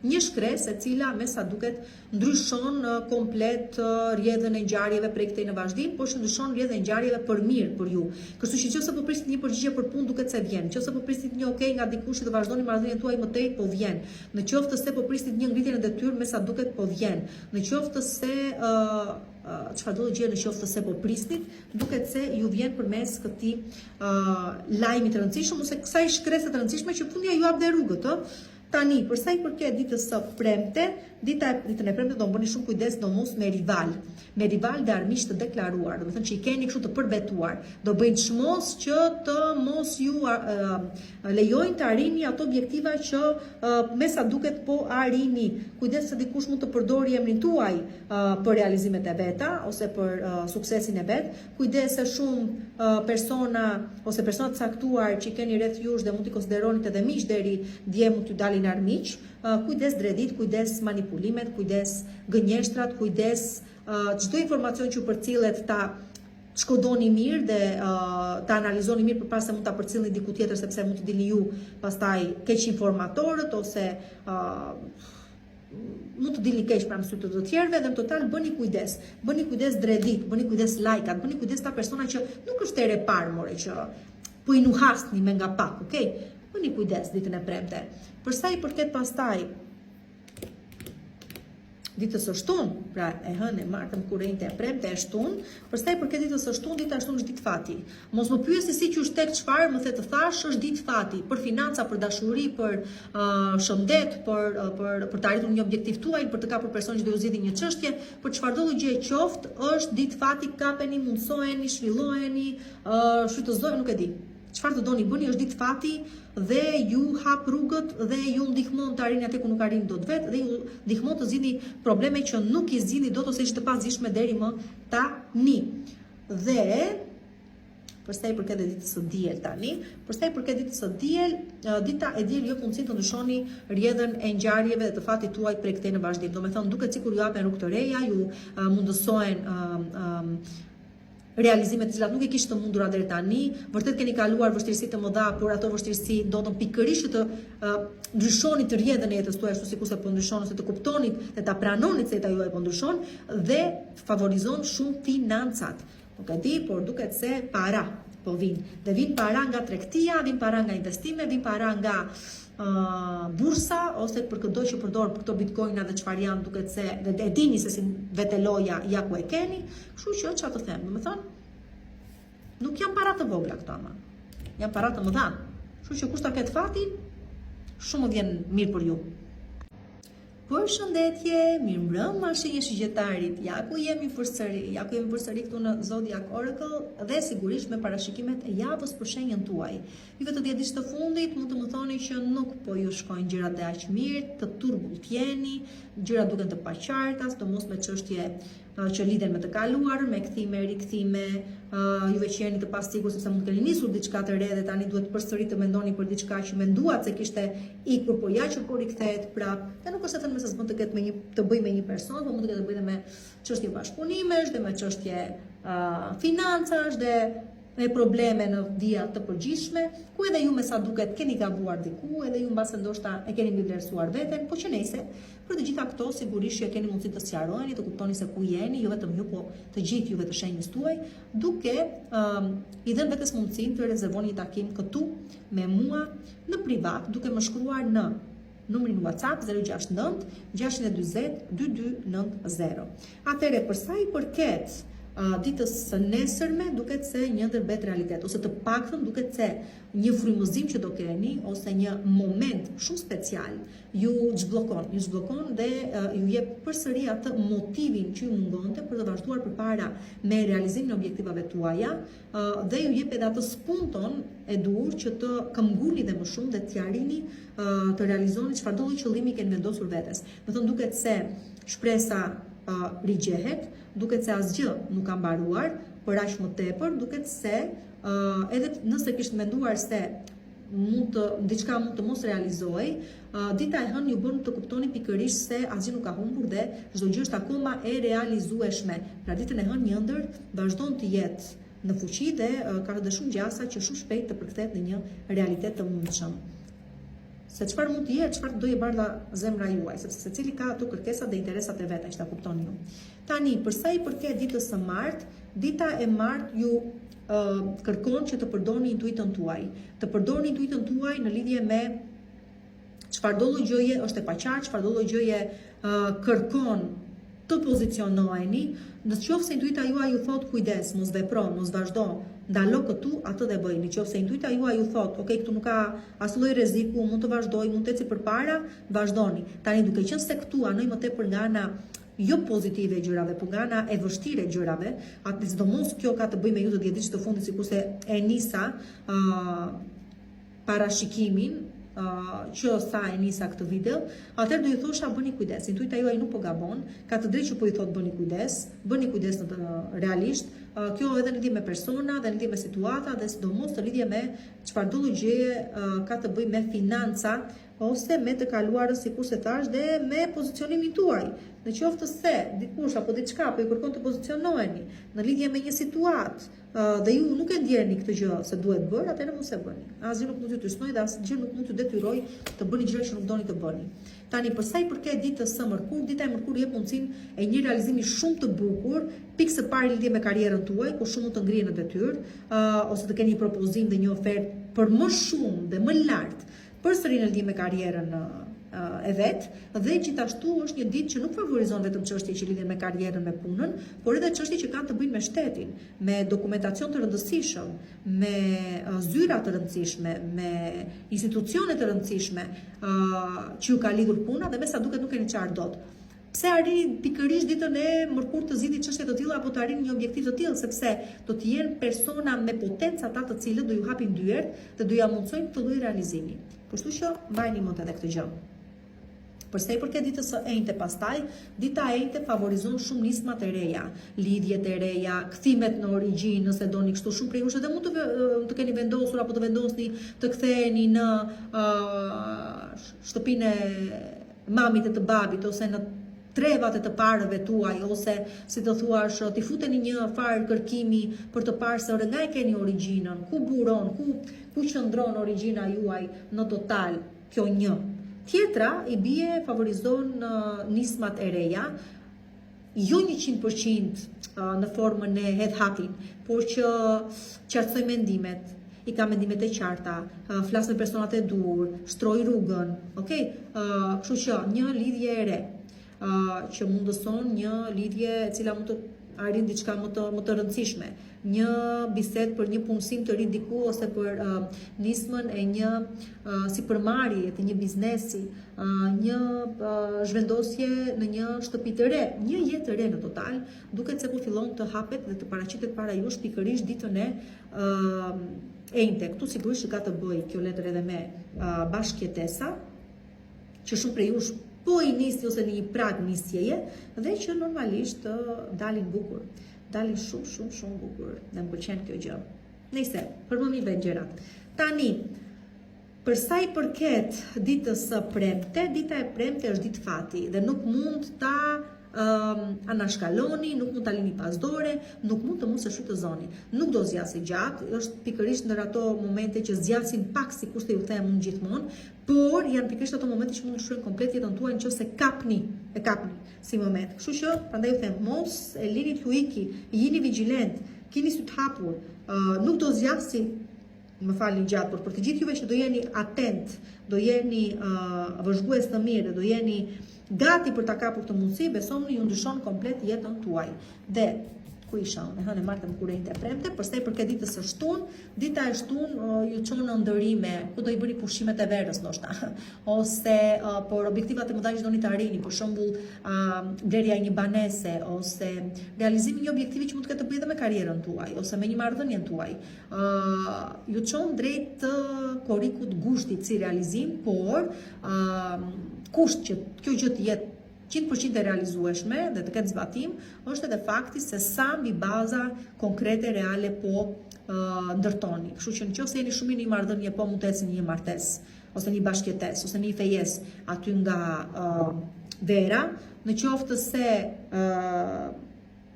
një shkresë e cila me sa duket ndryshon komplet rrjedhën e ngjarjeve prej këtej në vazhdim, por që ndryshon rrjedhën e ngjarjeve për mirë për ju. Kështu që nëse po prisni një përgjigje për punë duket se vjen, nëse po prisni një okay nga dikush që të vazhdoni marrëdhënien tuaj më tej, po vjen. Në qoftë se po prisni një ngritje në detyrë, me sa duket po vjen. Në qoftë se çfarë do të gjë, në qoftë se po prisnit, duket se ju vjen përmes këtij lajmi të rëndësishëm ose kësaj shkrese të rëndësishme që fundja ju hap dhe rrugët, Tani, për sa i përket ditës së premte, ditën e premte do bëni shumë kujdes domos me rival dhe armiq të deklaruar, do të thënë që i keni kështu të përbetuar, do bëjnë çmos që të mos ju lejojnë të arrini ato objektiva që me sa duket po arrini. Kujdes se dikush mund të përdori emrin tuaj për realizimet e veta ose për suksesin e vet. Kujdes se shumë persona ose persona të caktuar që keni rreth jush dhe mund t'i konsideronit edhe miq deri dje mund t'ju dalin armiq. Kujdes dredit, kujdes manipulimet, kujdes gënjeshtrat, kujdes çdo informacion që përcillet ta shkodoni mirë dhe ta analizoni mirë përpara se mund ta përcillni diku tjetër, sepse mund të dilni ju pastaj keq informatorët ose mund të dilni keq pranë sytë të tjerëve. Dhe në total bëni kujdes dredit, bëni kujdes lajkat, bëni kujdes ta persona që nuk është ere parë more që po i nuhasni me nga pak, okay? Bëni kujdes ditën e premte. Për sa i përket pastaj ditës së shtunë, pra e hënë, e martën, kurrejnë e premte, e shtunë, për sa i përket ditës së shtunë, dita e shtunë është ditë fati. Mos më pyesni si që është tek çfarë, më the të thash, është ditë fati, për financa, për dashuri, për shëndet, për të arritur një objektiv tuaj, për të kapur person që do ju zgjidhni një çështje, për çfarëdo gjë e qoftë, është ditë fati, kapeni, mundsoheni, zhvilloheni, shfrytëzojeni, nuk e di. Çfarë të doni bëni, është ditë fati dhe ju hap rrugët dhe ju ndihmon të arrini atë ku nuk arrini dot vet dhe ju ndihmon të zgjidhni probleme që nuk i zgjidhni dot ose që të pazgjishme deri më tani. Dhe për sa i përket ditës së diel tani, për sa i përket ditës së diel, dita e diel ju mundësi të ndryshoni rrjedhën e ngjarjeve dhe të fatit tuaj prej këtej në vazhdim. Domethënë duket sikur ju hapen rrugë të reja, ju mundësohen realizime të cilat nuk e kishte mundura deri tani. Vërtet keni kaluar vështirësi të mëdha, por ato vështirësi ndodhen pikërisht të ndryshoni të rrjedhën e jetës tuaj, ashtu sikur se po ndryshon ose të kuptonit dhe ta pranonit se jeta juaj po ndryshon dhe favorizon shumë financat. Nuk e di, por duket se para po vinë. Dhe vinë para nga tregtia, vinë para nga investime, vinë para nga bursa ose për këdo që përdor për këto bitcoina dhe çfarë janë, duket se dhe e dini se si vete loja ja ku e keni. Kështu që çfarë të them, domethënë nuk janë para të vogla këto ama. Janë para të mëdha. Kështu që kush ta ketë fatin, shumë vjen mirë për ju. Përshëndetje, mirëmbrëma shenjë shigjetarit, ja ku jemi përsëri këtu në Zodiac Oracle dhe sigurisht me parashikimet e javës për shenjën tuaj. Juve të 10 ditë të fundit mund të më thoni që nuk po ju shkojnë gjërat dhe aq mirë, të turbullt jeni, gjërat duken të paqarta, sidomos me çështje që lidhen me të kaluar, me kthime, rikthime, juve që jeni të pasigurt sepse mund të keni nisur diçka të re dhe tani duhet përsëri të mendoni për diçka që menduat se kishte ikur, por ja që po rikthehet prap. Dhe nuk është vetëm se s'mund të ketë të bëjë me një person, por mund të ketë të bëjë me çështje bashkëpunimesh, dhe me çështje financash dhe me probleme në dia të përgjithshme, ku edhe ju me sa duket keni gabuar diku, edhe ju mbase ndoshta e keni mbivlerësuar veten, po që nejse, për të gjitha këto sigurisht që keni mundësi të sqaroni, të kuptoni se ku jeni, jo vetëm ju, po të gjithë juve të shenjës tuaj, duke i dhënë vetes mundësinë të rezervoni një takim këtu me mua në privat, duke më shkruar në numrin WhatsApp 069 640 2290. Atëre për sa i përket ditës së nesërme duket se një ndërbet realitet, ose të paktën duket se një frymëzim që do keni ose një moment shumë special ju zhbllokon dhe ju jep përsëri atë motivin që ju mungonte për të vazhduar përpara me realizimin e objektivave tuaja dhe ju jep edhe atë spunton e dur që të këmbgulni dhe më shumë dhe të arrini të realizoni çfarëdo lloj qëllimi keni vendosur vetes. Do të thonë duket se shpresa rigjehet, duket se asgjë nuk ka mbaruar, por aq më tepër duket se edhe nëse kishte menduar se diçka mund të mos realizohej, dita e hënë ju bën të kuptoni pikërisht se asgjë nuk ka humbur dhe çdo gjë është akoma e realizueshme. Pra ditën e hënë një ëndër vazhdon të jetë në fuqi dhe ka edhe shumë gjasa që shumë shpejt të përkthehet në një realitet të mundshëm. Se çfarë mund të jetë, çfarë do i bardha zemra juaj, sepse secili ka ato kërkesat dhe interesat e veta që ta kuptoni ju. Tani, për sa i përket ditës së martë, dita e martë ju kërkon që të përdorni intuitën tuaj. Të përdorni intuitën tuaj në lidhje me çfarëdo lloj gjëje është e paqartë, çfarëdo lloj gjëje kërkon të pozicionoheni, nëse intuita juaj ju thot kujdes, mos vepro, mos vazhdo, ndalo këtu, atë dhe bëjni. Nëse intuita juaj ju thot, ok, këtu nuk ka asnjë lloj rreziku, mund të vazhdoj, mund të eci përpara, vazhdoni. Tani duke qenë se këtu anoj më tepër nga ana jo pozitive e gjërave, por nga ana e vështirë e gjërave, atë sidomos kjo ka të bëjë me ju të ditës të fundit, sikurse e nisa parashikimin që sa e nisa këtë video, atëherë do ju thosha bëni kujdes. Intuita juaj nuk po gabon, ka të drejtë që po i thot bëni kujdes në realisht. Kjo edhe në lidhje me persona, dhe në lidhje me situata, dhe sidomos të lidhje me çfarëdo lloj gjëje ka të bëjë me financa ose me të kaluarën, sikurse thash, dhe me pozicionimin tuaj. Në qoftë se dikush apo diçka po i kërkon të pozicionoheni në lidhje me një situatë dhe ju nuk e ndjeni këtë gjë se duhet bërë, atëherë mos e bëni. Asgjë nuk mund t'ju tysnojë dhe asgjë nuk mund t'ju detyrojë të bëni gjëra që nuk doni të bëni. Tani, për sa i përket ditës së mërkurë, dita e mërkurë jep mundësinë e një realizimi shumë të bukur, pikë së parë lidhje me karrierën tuaj, ku shumë mund të ngrihen në detyrë, ose të keni një propozim dhe një ofertë për më shumë dhe më lart, përsëri në lidhje me karrierën e vet, dhe gjithashtu është një ditë që nuk favorizon vetëm çështje që lidhen me karrierën, me punën, por edhe çështje që kanë të bëjnë me shtetin, me dokumentacion të rëndësishëm, me zyra të rëndësishme, me institucione të rëndësishme që ju ka lidhur puna dhe me sa duket nuk keni çfarë dot. Pse arrini pikërisht ditën e mërkurë të zgjidhni çështje të tilla apo të arrini një objektiv të tillë, sepse do të jenë persona me potenca ata të cilët do ju hapin dyert dhe do ja mundsojnë këtë lloj realizimi. Kështu që mbajini mend edhe këtë gjë. Për sa i përket ditës së enjte pastaj, dita e enjte favorizon shumë nismat e reja, lidhjet e reja, kthimet në origjinë, nëse doni kështu shumë prej jush dhe mund të keni vendosur apo të vendosni të ktheheni në shtëpinë e mamit e të babit ose në trevat e të parëve tuaj, ose si të thuash, t'i futeni një farë kërkimi për të parë se nga e keni origjinën, ku buron, ku qëndron origjina juaj në total, kjo një. Tjetra i bie favorizon nismat e reja, jo 100% në formën e hedhhatin, por që qartësoj mendimet, i ka mendimet e qarta, flas me personat e dur, shtroj rrugën, okay? Kështu që një lidhje e re, që mundëson një lidhje e cila mund të arrin diçka më të rëndësishme, një bisedë për një punësim të ri diku ose për nismën e një sipërmarrje të një biznesi, një zhvendosje në një shtëpi të re, një jetë të re në total, duket se po fillon të hapet dhe të paraqitet para jush pikërisht ditën e enjte. Këtu sigurisht që ka të bëjë kjo letër edhe me bashkëjetesa, që shumë prej jush po i nisni ose në një prag nisjeje dhe që normalisht dalin bukur. Dalin shumë bukur dhe më pëlqen kjo gjë. Nëse, për më mirë gjërat. Tani, për sa i përket ditës së premte, dita e premte është ditë fati dhe nuk mund ta anashkaloni, nuk mund ta lini pas dore, nuk mund të mos e shfrytëzoni. Nuk do zgjasë gjatë, është pikërisht ndër ato momente që zgjasin pak sikurse ju them unë gjithmonë, por janë pikërisht ato momente që mund të shkruajnë komplet jetën tuaj nëse kapni si moment. Kështu që prandaj ju them, mos e lini t'ju iki, jini vigjilent, keni syt hapur, nuk do zgjasi, më falni gjatë, por për të gjithë juve që do jeni atent, do jeni vëzhgues të mirë, do jeni gati për ta kapur këtë mundësi, besoni ju ndryshon komplet jetën tuaj. Dhe ku isha unë, e martëm kurrente e premte, përsa i përket ditës së shtunë, dita e shtunë ju çon në ndërime, ku do i bëni pushimet e verës ndoshta, ose por objektivat e mëdha që doni të arrini, për shembull blerja e një banese, ose realizimi një objektivi që mund të ketë të bëjë edhe me karrierën tuaj, ose me një marrëdhënien tuaj. Ju çon drejt korrikut gushtit si realizim, por kusht që kjo gjë të jetë 100% e realizueshme dhe të ketë zbatim, është edhe fakti se sa mbi baza konkrete, reale po ndërtoni. Kështu që nëse jeni shumë në një marrëdhënie, po mund të ecni një martesë, ose një bashkëjetesë, ose një fejesë aty nga vera, në qoftë se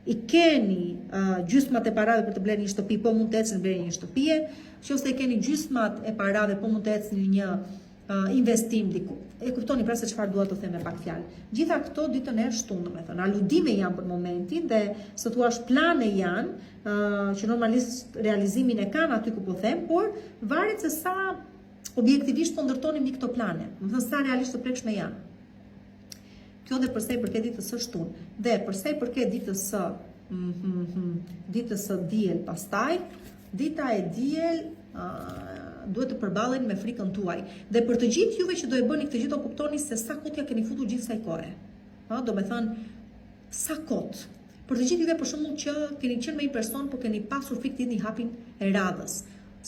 i keni gjysmat e parave për të blerë një shtëpi, po mund të ecni blerë një shtëpie, nëse e keni gjysmat e parave, po mund të ecni një investim diku. E kuptoni pra se çfarë dua të them me pak fjalë. Gjitha këto ditën e shtunë, domethënë, aludime janë për momentin dhe së thua plane janë që normalisht realizimin e kanë aty ku po them, por varet se sa objektivisht po ndërtoni mbi këto plane. Domethënë sa realisht të prekshme janë. Kjo dhe përsa i përket ditës së shtunë. Dhe përsa i përket ditës së diel pastaj, dita e diel duhet të përballeni me frikën tuaj. Dhe për të gjithë juve që do e bëni këtë gjë, do kuptoni se sa kot ja keni futur gjithë kësaj kohe. Do me thënë, sa kot. Për të gjithë juve për shembull që keni qenë me një person, po keni pasur frikë të jeni hapin e radhës.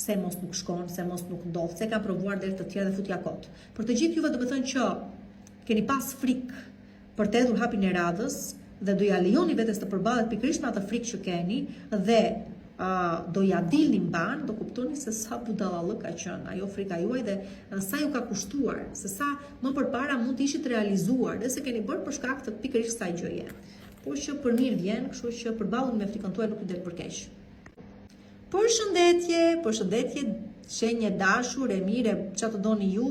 Se mos nuk shkon, se mos nuk ndodh, se ka provuar deri të tjerë dhe futja kot. Për të gjithë juve do me thënë që keni pas frikë për të hedhur hapin e radhës dhe do ja lejoni vetes të përballet pikërisht me atë frikë që keni dhe do ja dilni mban, do kuptoni se sa budallallë ka qenë ajo frika juaj dhe sa ju ka kushtuar, se sa më përpara mund të ishit realizuar dhe se keni bërë për shkak të pikërisht kësaj gjëje. Por që për mirë vjen, kështu që përballuni me frikën tuaj nuk u del për keq. Përshëndetje, shenje dashur, e mirë, çfarë të doni ju,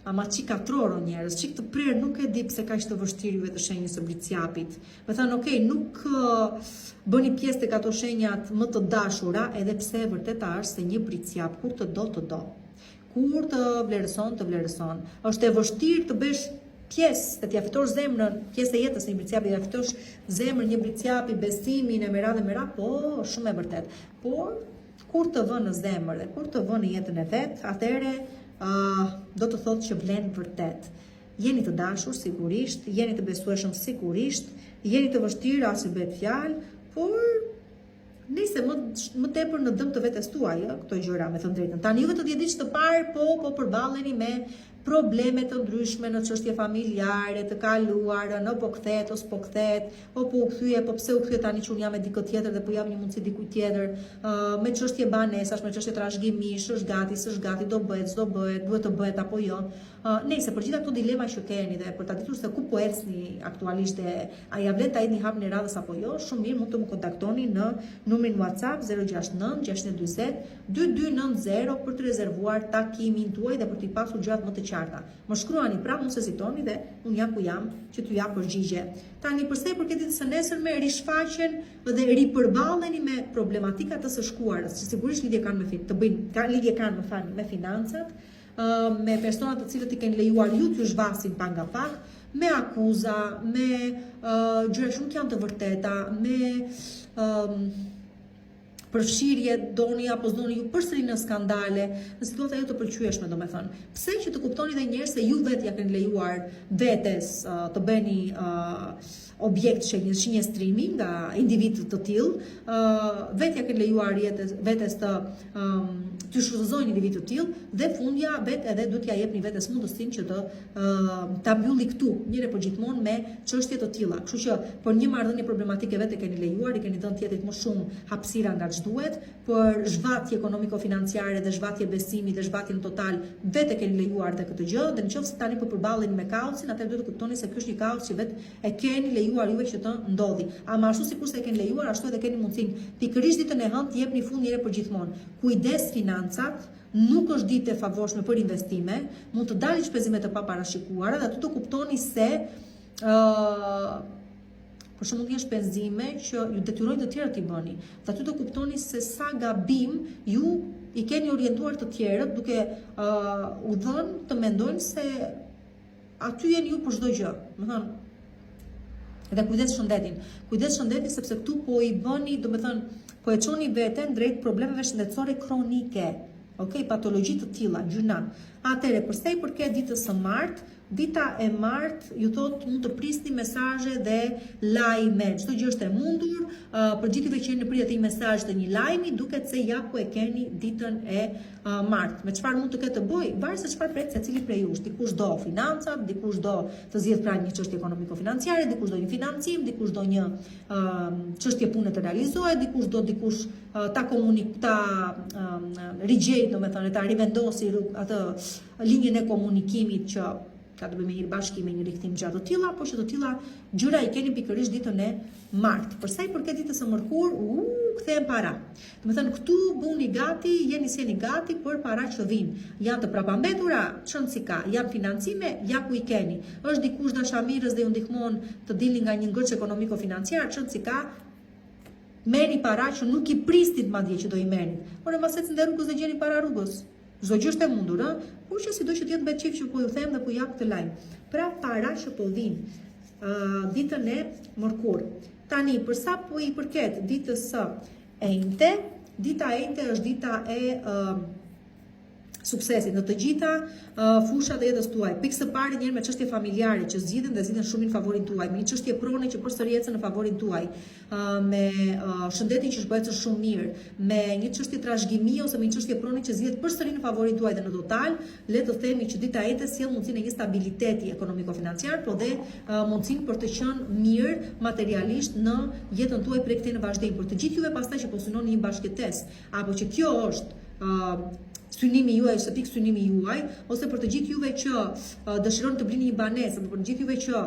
ama çik katror njerëz, çik të prerë, nuk e di pse kaq të vështirë juve të shenjës së bricjapit. Me thënë, okay, nuk bëni pjesë tek ato shenjat më të dashura, edhe pse e vërteta është se një bricjap kur të do. Kur të vlerëson, të vlerëson. Është e vështirë të bësh pjesë, të t'ia fitosh zemrën, pjesë e jetës në një bricjap, t'ia fitosh zemrën një bricjapi, besimin e mera, po shumë e vërtet. Por kur të vënë në zemër dhe kur të vënë në jetën e vet, atëherë do të thotë që vlen vërtet. Jeni të dashur sigurisht, jeni të besueshëm sigurisht, jeni të vështirë as i bëhet fjalë, por nëse më tepër në dëm të vetes tuaj, këto gjëra me thënë drejtën. Tani juve të ditë të parë po përballeni me probleme të ndryshme në çështje familjare, të kaluara, në po kthehet ose po kthehet, o po u kthye, po pse u kthye tani që un jam me dikë tjetër dhe po jam një mundësi dikujt tjetër, me çështje banesash, me çështje trashëgimish, është gati, s'është gati, do bëhet, s'do bëhet, duhet të bëhet apo jo. Nëse për gjitha këto dilema që keni dhe për ta ditur se ku po ecni aktualisht e a ja vlen ta jeni hapni radhës apo jo, shumë mirë mund të më kontaktoni në numrin WhatsApp 069 640 2290 për të rezervuar takimin tuaj dhe për t'i pasur gjërat më të qarta. Më shkruani pra, mos hezitoni dhe un jam ku jam që t'ju jap përgjigje. Tani përsa i përket ditës së nesërme, rishfaqen dhe ripërballeni me problematikat të së shkuarës, që sigurisht lidhje kanë me financat, me personat të cilët i kanë lejuar ju t'ju zhvasin pa nga pak, me akuza, me gjëra shumë që janë të vërteta, me përfshirje doni apo s'doni ju përsëri në skandale, në situata jo të pëlqyeshme, domethënë. Pse që të kuptoni edhe një herë se ju vetë ja keni lejuar vetes të bëni objekt shenjestrimi nga individ të tillë, vetë ja keni lejuar vetes të shfrytëzojnë individ të tillë dhe fundja vetë edhe duhet ja jepni vetes mundësinë që të ta mbylli këtu, njëre për gjithmonë me çështje të tilla. Kështu që për një marrëdhënie problematike vetë keni lejuar, i keni dhënë tjetrit më shumë hapësira nga ç'duhet, për zhvatje ekonomiko-financiare dhe zhvatje besimi dhe zhvatje në total vetë keni lejuar dhe këtë gjë, dhe nëse tani po përballeni me kaosin, atëherë duhet të kuptoni se ky është një kaos që vetë e keni lejuar juve që të ndodhi. Ama ashtu sikurse e keni lejuar, ashtu edhe keni mundësinë pikërisht ditën e hënë të jepni fund njëre për gjithmonë. Kujdes financat, nuk është ditë e favorshme për investime, mund të dalin shpenzime të paparashikuara dhe aty të kuptoni se për shembull janë shpenzime që ju detyrojnë të tjerët t'i bëni. Dhe aty të kuptoni se sa gabim ju i keni orientuar të tjerët duke u dhënë të mendojnë se aty jeni ju për çdo gjë. Do thënë, Edhe kujdes shëndetin. Kujdes shëndetin sepse këtu po i bëni, po e çoni veten drejt problemeve shëndetësore kronike. Okej, patologji të tilla, gjyna. Atëherë, përsa i përket ditës së martë, dita e martë ju thot mund të prisni mesazhe dhe lajme. Çdo gjë është e mundur, përgjithëve që jeni në pritje të një mesazh të një lajmi, duket se ja ku e keni ditën e martë. Me çfarë mund të ketë të bëj? Varet se çfarë pret secili prej jush. Dikush do financat, dikush do të zgjidh pra një çështje ekonomiko-financiare, dikush do një financim, dikush do një çështje pune të realizohet, dikush ta rigjej, domethënë ta rivendosi atë linjën e komunikimit që ka të bëjë me një bashkim, me një rikthim gjatë të tilla, por që të tilla gjëra i keni pikërisht ditën e martë. Përsa i përket ditës së mërkur, kthehen para. Domethënë këtu bëni gati, jeni gati për para që vijnë. Janë të prapambetura, çon si ka, janë financime, ja ku i keni. Është dikush dashamirës dhe ju ndihmon të dilni nga një ngërç ekonomiko-financiar, çon si ka, merrni para që nuk i pristit madje që do i merrni. Por mbas ecën te rrugës dhe gjeni para rrugës. Çdo gjë është e mundur, por që sido që të jetë me çift që po ju them dhe po jap këtë lajm. Pra para që po vinë ditën e mërkur. Tani përsa po i përket ditës së enjte, dita e enjte është dita e suksesit në të gjitha fushat e jetës tuaj. Pikë së pari njëherë me çështje familjare që zgjidhen shumë në favorin tuaj, me një çështje prone që përsëri ecën në favorin tuaj, me shëndetin që shbëhet shumë mirë, me një çështje trashëgimie ose me një çështje prone që zgjidhet përsëri në favorin tuaj dhe në total, le të themi që dita e enjte sjell mundësinë e një stabiliteti ekonomiko-financiar, por dhe mundësinë për të qenë mirë materialisht në jetën tuaj prej këtij në vazhdim. Për të gjithë juve pastaj që po synoni një bashkëtesë, apo që kjo është synimi juaj ose pikë synimi juaj, ose për të gjithë juve që dëshironi të blini një banesë, apo për të gjithë juve që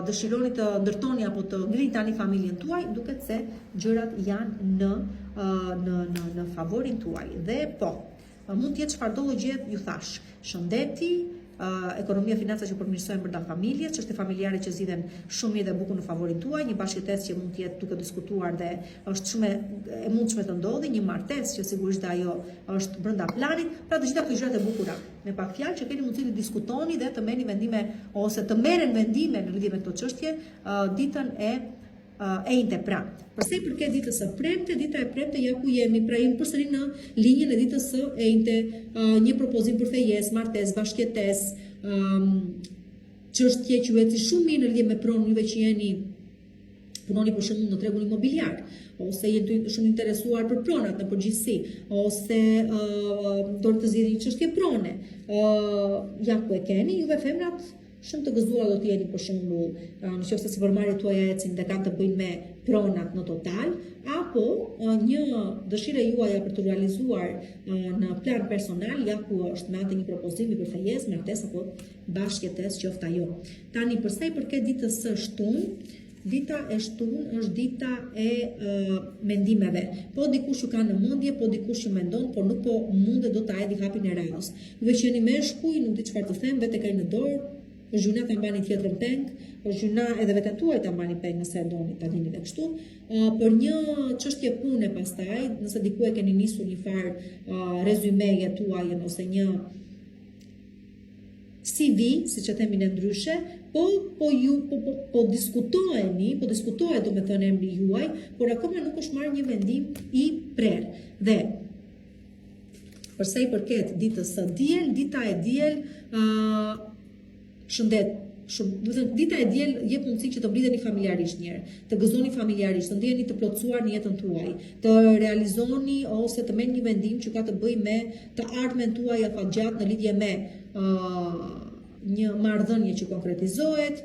dëshironi të ndërtoni apo të ngrini tani familjen tuaj, duket se gjërat janë në favorin tuaj. Dhe po, mund të jetë çfarëdo gjë ju thash. Shëndeti, ekonomia, financa që përmirësojnë brenda familjes, çështje familjare që zgjidhen shumë mirë dhe bukur në favorin tuaj, një bashkëtesë që mund të jetë duke diskutuar dhe është shumë e mundshme të ndodhi, një martesë që sigurisht ajo është brenda planit, pra të gjitha këto gjërat e bukura. Me pak fjalë që keni mundësi të diskutoni dhe të merrni vendime ose të merren vendime në lidhje me këtë çështje ditën e enjte. Pra, përsa i përket ditës së premte, dita e premte ja ku jemi, pra jemi përsëri në linjën e ditës së enjte, një propozim për fejesë, martesë, bashkëtesë, çështje që u eci shumë mirë në lidhje me pronën juve që punoni për shembull në tregun imobiliar, ose jeni shumë interesuar për pronat në përgjithësi, ose do të zgjidhni një çështje prone. Ja ku e keni, juve femrat shumë të gëzuar do të jeni për shembull, nëse sipërmarrjet tuaja ecin dhe kanë të bëjnë me pronat në total, apo një dëshirë juaja për të realizuar në plan personal, ja ku është me atë një propozimi për fejesë, martesë apo bashkëtesë qoftë ajo. Tani përsa i përket ditës së shtunë, dita e shtunë është dita e mendimeve. Po dikush ju ka në mendje, po dikush ju mendon, por nuk po mundet do ta hedhë hapin e radhës. Juve që jeni meshkuj, nuk di çfarë të them, vetë keni në dorë. Është gjuna ta mbani tjetrën peng, është gjuna edhe veten tuaj ta mbani peng nëse doni ta dini dhe kështu. Për një çështje pune pastaj, nëse diku e keni nisur një farë rezumeje tuaj ose një CV, siç e themi ne ndryshe, po diskutohet domethënë emri juaj, por akoma nuk është marrë një vendim i prerë. Dhe përsa i përket ditës së diel, dita e diel shëndet, dita e diel jep mundësi që të blidheni familjarisht njëherë, të gëzoni familjarisht, të ndjeheni të plotësuar në jetën tuaj, të realizoni ose të merrni një vendim që ka të bëjë me të ardhmen tuaj afatgjatë në lidhje me një marrëdhënie që konkretizohet,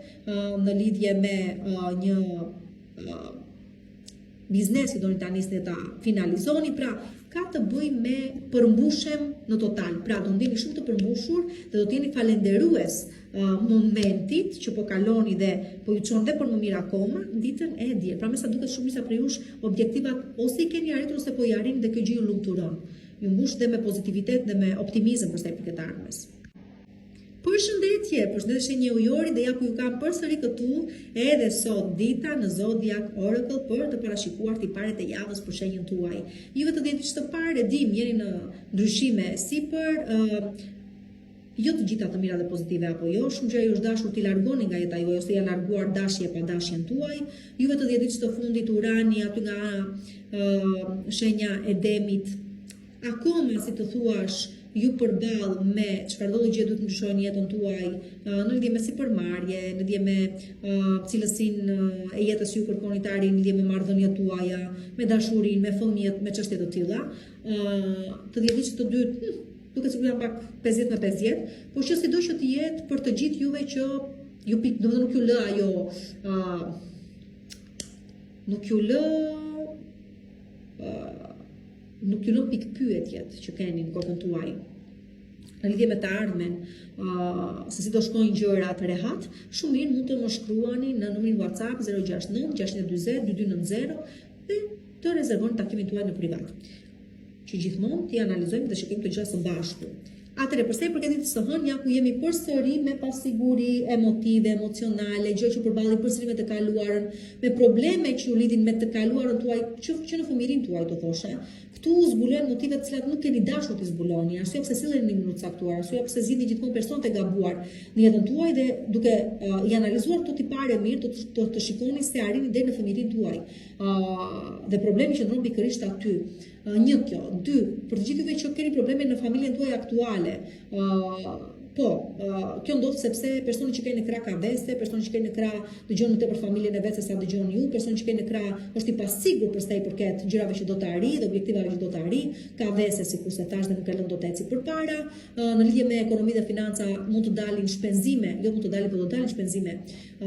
në lidhje me një biznes që doni ta nisni ta finalizoni, pra ka të bëjë me përmbushem në total. Pra do ndjeni shumë të përmbushur dhe do të jeni falënderues momentit që po kaloni dhe po ju çon dhe për më mirë akoma ditën e diel. Pra me sa duket shumë sa për jush objektivat ose i keni arritur ose po i arrini dhe kjo gjë ju lumturon. Ju mbush dhe me pozitivitet dhe me optimizëm përsa i përket ardhmes. Përshëndetje shenjë ujori dhe ja ku ju kam përsëri këtu edhe sot dita në Zodiac Oracle për të parashikuar tiparet e javës për shenjën tuaj. Juve të dieni ç'të parë, dim, jeni në ndryshime sipër, jo të gjitha të mira dhe pozitive apo jo, shumë gjëra ju është dashur t'i largoni nga jeta juaj ose ja larguar dashje pa dashjen tuaj. Juve të 10 ditës të fundit urani aty nga shenja e demit. Akoma si të thuash ju përball me çfarë do gjë duhet të ndryshojnë jetën tuaj në lidhje me sipërmarrje, në lidhje me cilësinë e jetës që ju kërkoni të arrini, në lidhje me marrëdhëniet tuaja, me dashurinë, me fëmijët, me çështje të tilla. Të 10 ditës të dytë duket sikur janë pak 50 me 50, por që sido që të jetë për të gjithë juve që ju domethënë nuk ju lë ajo nuk ju lë pikpyetjet që keni në kokën tuaj në lidhje me të ardhmen, se si do shkojnë gjërat rehat. Shumë mirë mund të më shkruani në numrin WhatsApp 069 620 2290 dhe të rezervoni takimin tuaj në privat, që gjithmonë t'i analizojmë dhe shikojmë të gjëra së bashku. Atëherë, përsa i përket ditës së hënë, ja ku jemi përsëri me pasiguri emotive, emocionale, gjë që përballi përsëri me të kaluarën, me probleme që ju lidhin me të kaluarën tuaj, që në fëmirin tuaj të thoshe. Këtu zbulojnë motive të cilat nuk keni dashur t'i zbuloni, arsye pse silleni në mënyrë të caktuar, arsye pse zgjidhni gjithmonë persona të gabuar në jetën tuaj dhe duke i analizuar këto tipare mirë, të shikoni se arrini deri në fëmirin tuaj. Dhe problemi qëndron pikërisht aty. Një kjo, dy, për të gjithë juve që keni probleme në familjen tuaj aktuale, kjo ndodh sepse personi që keni në krah ka vese, personi që keni në krah dëgjon më tepër familjen e vet se sa dëgjon ju, personi që keni në krah është i pasigurt për sa i përket gjërave që do të arrijë dhe objektivave që do të arrijë, ka vese sikur se thash dhe nuk e lën dot eci përpara. Në lidhje me ekonomi dhe financa mund të dalin shpenzime, jo mund të dalin, por do të dalin shpenzime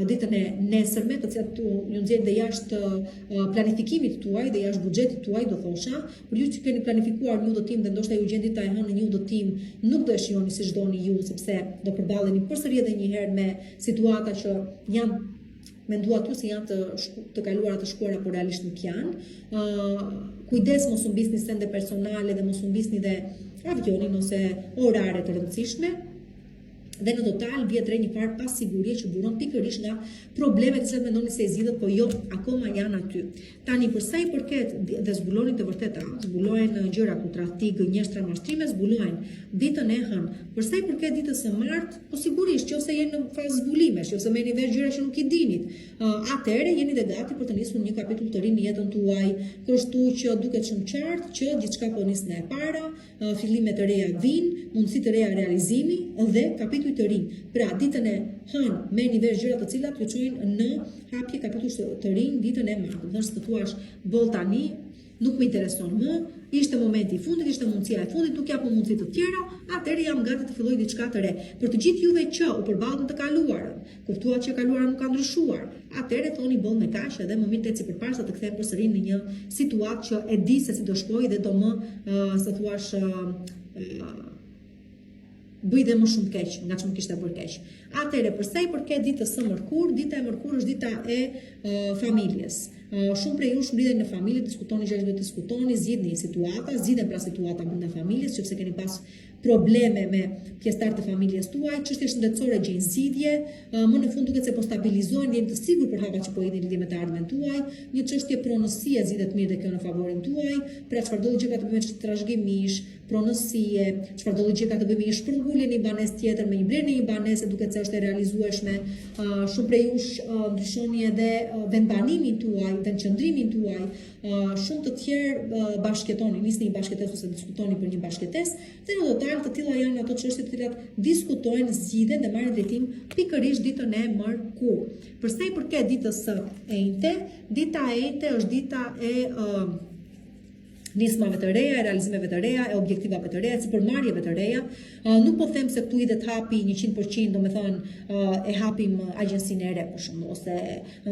ditën e nesërme, të cilat ju nxjerrin dhe jashtë planifikimit tuaj dhe jashtë buxhetit tuaj, do thosha. Për ju që keni planifikuar një udhëtim dhe ndoshta ju gjen dita e hënë në një udhëtim, nuk do e shihoni siç doni ju, sepse do përballeni përsëri edhe një herë me situata që janë menduar tu se janë të kaluara, të shkuara, por realisht nuk janë. Kujdes mos humbisni sende personale dhe mos humbisni dhe avionin ose orare të rëndësishme. Dhe në total vjet re një farë pasigurie që buron pikërisht nga problemet që mendoni se i zgjidhet, po jo, akoma janë aty. Tani për sa i përket dhe zbulonin të vërteta, zbulohen gjëra ku tradhtig, gënjeshtra, mashtrime, zbulohen ditën e hënë. Për sa i përket ditës së martë, po sigurisht nëse jeni në fazë zbulimesh, nëse merrni vesh gjëra që nuk i dinit, atëherë jeni dhe gati për të nisur një kapitull të ri në jetën tuaj, kështu që duket shumë qartë që gjithçka po nis nga e para, fillime të reja vijnë, mundësi të reja realizimi dhe kapitull të ri. Pra, ditën e hënë merrni vesh gjëra të cilat ju çojnë në hapje kapitull të ri ditën e martë. Do të thuash, boll tani nuk më intereson më, ishte momenti i fundit, ishte mundësia e fundit, nuk jap më mundësi të tjera, atëherë jam gati të filloj diçka të re. Për të gjithë juve që u përballën të kaluarën, kuptuat që e kaluara nuk ka ndryshuar, atëherë thoni boll me kaq dhe më mirë të eci përpara sa të kthehem përsëri në një situatë që e di se si do shkojë dhe do më, sa thuash, bëj dhe më shumë keq nga ç'më kishte bërë keq. Atëherë, për sa i përket ditës së mërkurë, dita e mërkurë është dita e familjes. Shumë prej jush mblidhen në familje, diskutoni gjëra që do të diskutoni, zgjidhni situata, zgjidhen pra situata brenda familjes, sepse keni pas probleme me pjesëtar të familjes tuaj, çështje shëndetësore gjejnë zgjidhje, më në fund duket se po stabilizohen, jeni të sigurt për hapa që po idhin lidhje me të ardhmen tuaj, një çështje pronësie zgjidhet mirë dhe kjo në favorin tuaj, pra çfarë do të gjë ka të bëjë me trashëgimish, pronësie, çfarë do të gjë ka të bëjë me një shpërngulje në një banesë tjetër, me një blerje në një banesë, duket se është e realizueshme. Shumë prej jush ndryshoni edhe vendbanimin tuaj, vendqëndrimin tuaj, shumë të tjerë bashkëtoni, nisni një bashkëtesë ose diskutoni për një bashkëtesë, dhe në total të tilla janë ato çështje të cilat diskutojnë, zgjidhen dhe marrin drejtim pikërisht ditën e mërkurë. Për sa i përket ditës së enjte, dita e enjte është dita e nismave të reja, e realizimeve të reja, e objektivave të reja, sipërmarrjeve të reja. Nuk po them se këtu idhet hapi 100%, domethënë e hapim agjencinë e re për shembull, ose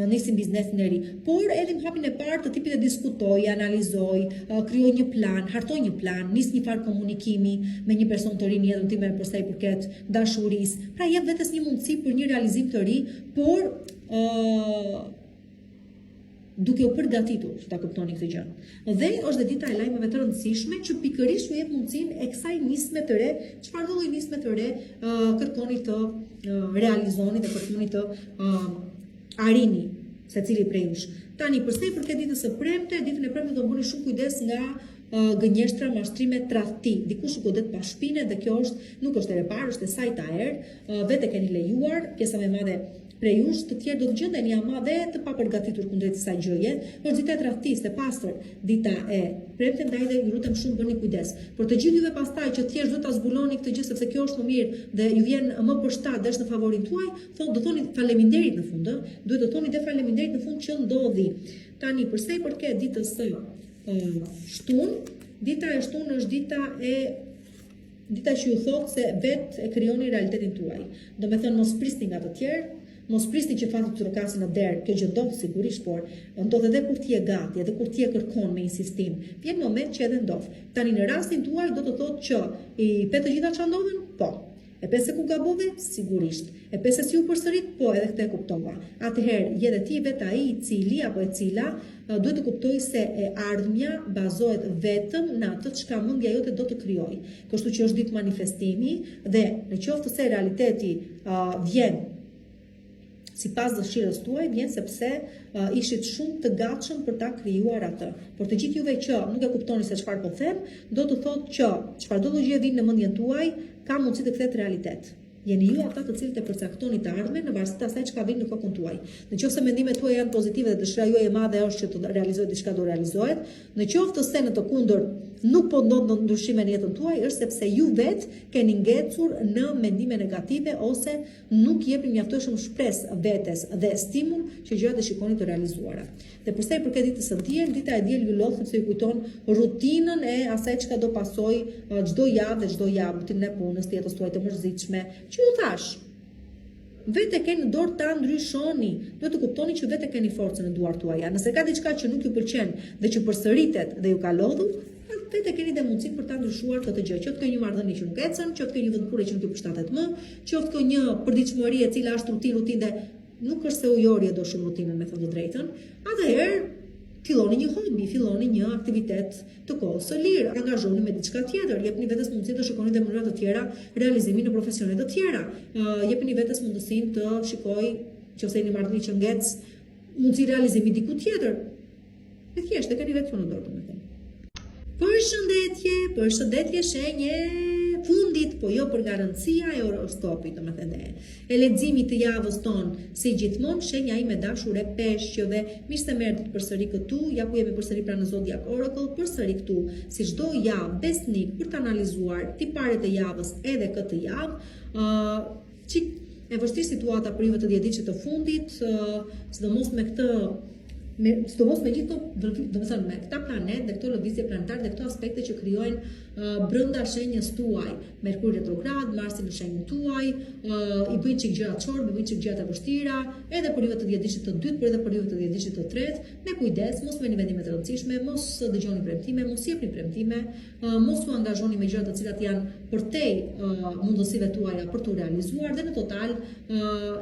nisim biznesin e ri, por edhim hapin e parë të tipit e diskutoj, analizoj, krijoj një plan, hartoj një plan, nis një farë komunikimi me një person të ri në jetën time për sa i përket dashurisë. Pra jep vetes një mundësi për një realizim të ri, por duke u përgatitur që ta kuptoni këtë gjë. Dhe është dhe dita e lajmeve të rëndësishme që pikërisht ju jep mundësinë e kësaj nisme të re, çfarë do lloj nisme të re kërkoni të realizoni dhe kërkoni të arrini secili prej jush. Tani, për sa i përket ditës së premte, ditën e premte do bëni shumë kujdes nga gënjeshtra, mashtrime, tradhti. Dikush u godet pa shpinë dhe kjo nuk është e parë, është e sajta erë, vetë keni lejuar, pjesa më e madhe prej jush, të tjerë do të gjenden jama dhe të papërgatitur kundrejt kësaj gjëje. Është dita e tradhtisë, e pastër, dita e premte, ndaj dhe ju lutem shumë bëni kujdes. Por të gjithë juve pastaj që thjesht do ta zbuloni këtë gjë sepse kjo është më mirë dhe ju vjen më përshtat dhe është në favorin tuaj, do thoni faleminderit në fund, duhet të thoni dhe faleminderit në fund që ndodhi. Tani përsa i përket ditës së shtunë, dita e shtunë është dita që ju thotë se vetë e krijoni realitetin tuaj. Do me thënë mos prisni nga të tjerë, mos prisni që fati të trokasin në derë, kjo gjë ndodh sigurisht, por ndodh edhe kur ti je gati, edhe kur ti e kërkon me insistim. Vjen moment që edhe ndodh. Tani në rastin tuaj do të thotë që i pe të gjitha çfarë ndodhen? Po. E pe se ku gabove? Sigurisht. E pe se si u përsërit? Po, edhe këtë e kuptova. Atëherë, je dhe ti vetë ai i cili apo e cila duhet të kuptoj se e ardhmja bazohet vetëm në atë çka mendja jote do të krijojë. Kështu që është ditë manifestimi dhe në qoftë se realiteti vjen sipas dëshirës tuaj, vjen sepse ishit shumë të gatshëm për ta krijuar atë. Por të gjithë juve që nuk e kuptoni se çfarë po them, do të thotë që çfarëdo gjë vjen në mendjen tuaj, ka mundësi të kthehet realitet. Jeni ju ata të cilët e përcaktoni të ardhmen në varësi të asaj çka vjen në kokën tuaj. Nëse mendimet tuaja janë pozitive dhe dëshira juaj e madhe është që të realizohet diçka, do realizohet. Nëse në të kundërt nuk po ndodh ndryshime në jetën tuaj, është sepse ju vetë keni ngecur në mendime negative ose nuk jepni mjaftueshëm shpresë vetes dhe stimul që gjërat e shikoni të realizuara. Dhe përsa i përket ditës së diel, dita e diel ju lodh sepse ju kujton rutinën e asaj çka do pasojë çdo javë dhe çdo javë, rutinën e punës, të jetës tuaj të mërzitshme. Që ju thash, vetë keni në dorë ta ndryshoni, duhet të kuptoni që vetë keni forcën në duart tuaja. Nëse ka diçka që nuk ju pëlqen dhe që përsëritet dhe ju ka lodhur, vetë keni dhe mundësinë për ta ndryshuar këtë gjë. Qoftë kjo një marrëdhënie që nuk ecën, qoftë kjo një vendkurrë që nuk ju përshtatet më, qoftë kjo një përditshmëri e cila është rutinë dhe nuk është se ujori e do shumë rutinën, me thënë të drejtën. Atëherë filloni një hobi, filloni një aktivitet të kohës së lirë, angazhoni me diçka tjetër, jepni vetes mundësinë të shikoni dhe mënyra të tjera realizimin në profesione të tjera. Jepni vetes mundësinë të shikoj, nëse jeni marrëdhënie që ngec, mundësi realizimi diku tjetër. E thjesht e keni vetë në dorë, domethënë. Përshëndetje shenje fundit, po jo për garancia e horoskopit, domethënë. E leximit të javës tonë, si gjithmonë, shenja ime dashur e peshqeve, mirë se merret përsëri këtu, ja ku jemi përsëri pranë Zodiac Oracle, përsëri këtu, si çdo javë besnik për të analizuar tiparet e javës edhe këtë javë. Çik e vështirë situata për juve të 10 ditëve të fundit, sidomos me këtë sidomos me gjithë me këta planet dhe këto lëvizje planetare dhe këto aspekte që krijojnë brenda shenjës tuaj, Merkuri retrograd, Marsi në shenjën tuaj, i bëjnë çik gjëra çorbe, i bëjnë çik gjëra të vështira, edhe për juve të 10 ditëve të dytë, por edhe për juve të 10 ditëve të tretë, me kujdes, mos bëni vendime të rëndësishme, mos dëgjoni premtime, mos jepni premtime, mos u angazhoni me gjëra të cilat janë përtej mundësive tuaja për të realizuar dhe në total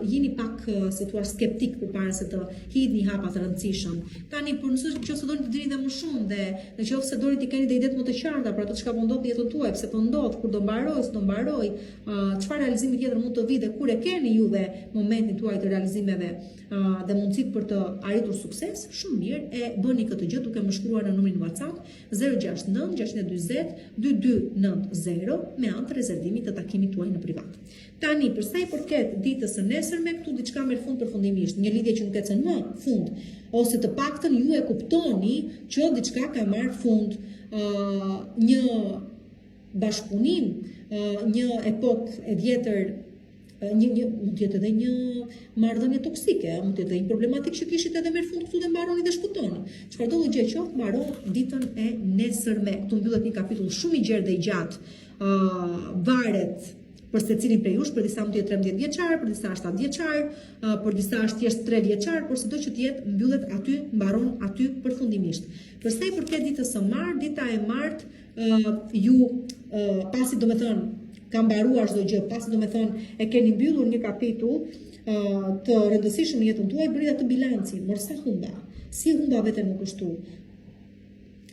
jeni pak si thua skeptik përpara se të hidhni hapa të rëndësishëm. Tani por nëse doni të dini dhe më shumë dhe nëse doni të keni ide më të qarta për ato çka po ndodh në jetën tuaj, pse po ndodh, kur do mbaroj, s'do mbaroj, çfarë realizimi tjetër mund të vijë dhe kur e keni juve momentin tuaj të realizimeve dhe mundësitë për të arritur sukses, shumë mirë e bëni këtë gjë duke më shkruar në numrin WhatsApp 069 640 2290 me anë të rezervimit të takimit tuaj në privat. Tani, përsa i përket ditës së nesërme, këtu diçka merr fund përfundimisht, një lidhje që nuk ecën më fund, ose të paktën ju e kuptoni që diçka ka marrë fund, një bashkëpunim, një epokë e vjetër, mund të jetë edhe një marrëdhënie toksike, mund të jetë edhe një problematik që kishit edhe merr fund këtu dhe mbaroni dhe shkutoni. Çfarëdo gjë qoftë, mbaron ditën e nesërme. Këtu mbyllet një kapitull shumë i gjerë dhe i gjatë, varet për secilin prej jush, për disa mund të jetë 13 vjeçar, për disa 7 vjeçar, për disa është thjesht 3 vjeçar, por sido që të jetë mbyllet aty, mbaron aty përfundimisht. Përsa i përket ditës së martë, dita e martë ju pasi domethënë ka mbaruar çdo gjë, pasi domethënë e keni mbyllur një kapitull të rëndësishëm në jetën tuaj, bëni atë bilancin, mor sa humba, si humba veten në kushtu.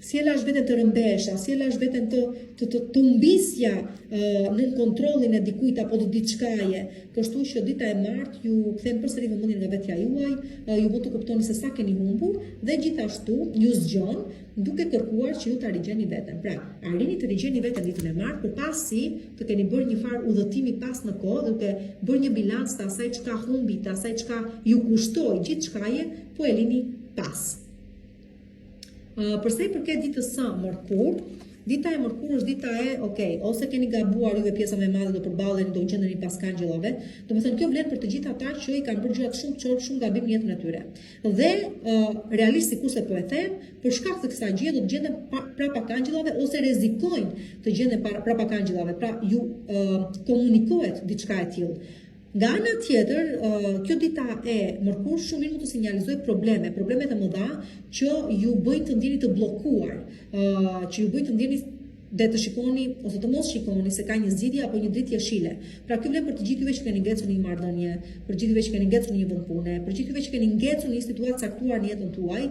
sjella është veten të rëmbesha, sjella është veten të humbisja nën kontrollin e dikujt apo të diçkaje. Kështu që dita e martë ju kthem përsëri vëmendjen nga vetja juaj, ju bën të kuptoni se sa keni humbur dhe gjithashtu ju zgjon duke kërkuar që ju ta rigjeni veten. Pra, arrini të rigjeni veten ditën e martë përpasi të keni bërë një farë udhëtimi pas në kohë, duke bërë një bilanc të asaj çka humbi, të asaj çka ju kushtoi, gjithçkaje po e lini pas. Përsa i përket ditës së mërkur, dita e mërkur është dita e, ose keni gabuar juve pjesa më e madhe do përballeni, do gjendeni pas kangjëllave. Domethënë kjo vlen për të gjithë ata që i kanë bërë gjëra shumë gabim në jetën e tyre. Dhe realisht sikurse po e them, për shkak të kësaj gjëje do të gjenden prapa kangjëllave ose rrezikojnë të gjenden prapa kangjëllave. Pra ju komunikohet diçka e tillë. Nga ana tjetër, kjo dita e mërkur shumë mund të sinjalizojë probleme të mëdha që ju bëjnë të ndjeni të bllokuar, që ju bëjnë të ndjeni dhe të shikoni ose të mos shikoni se ka një zgjidhje apo një dritë jeshile. Pra ky vlen për të gjithë juve që keni ngecur në një marrëdhënie, për gjithë juve që keni ngecur në një vend pune, për gjithë juve që keni ngecur në një situatë caktuar në jetën tuaj,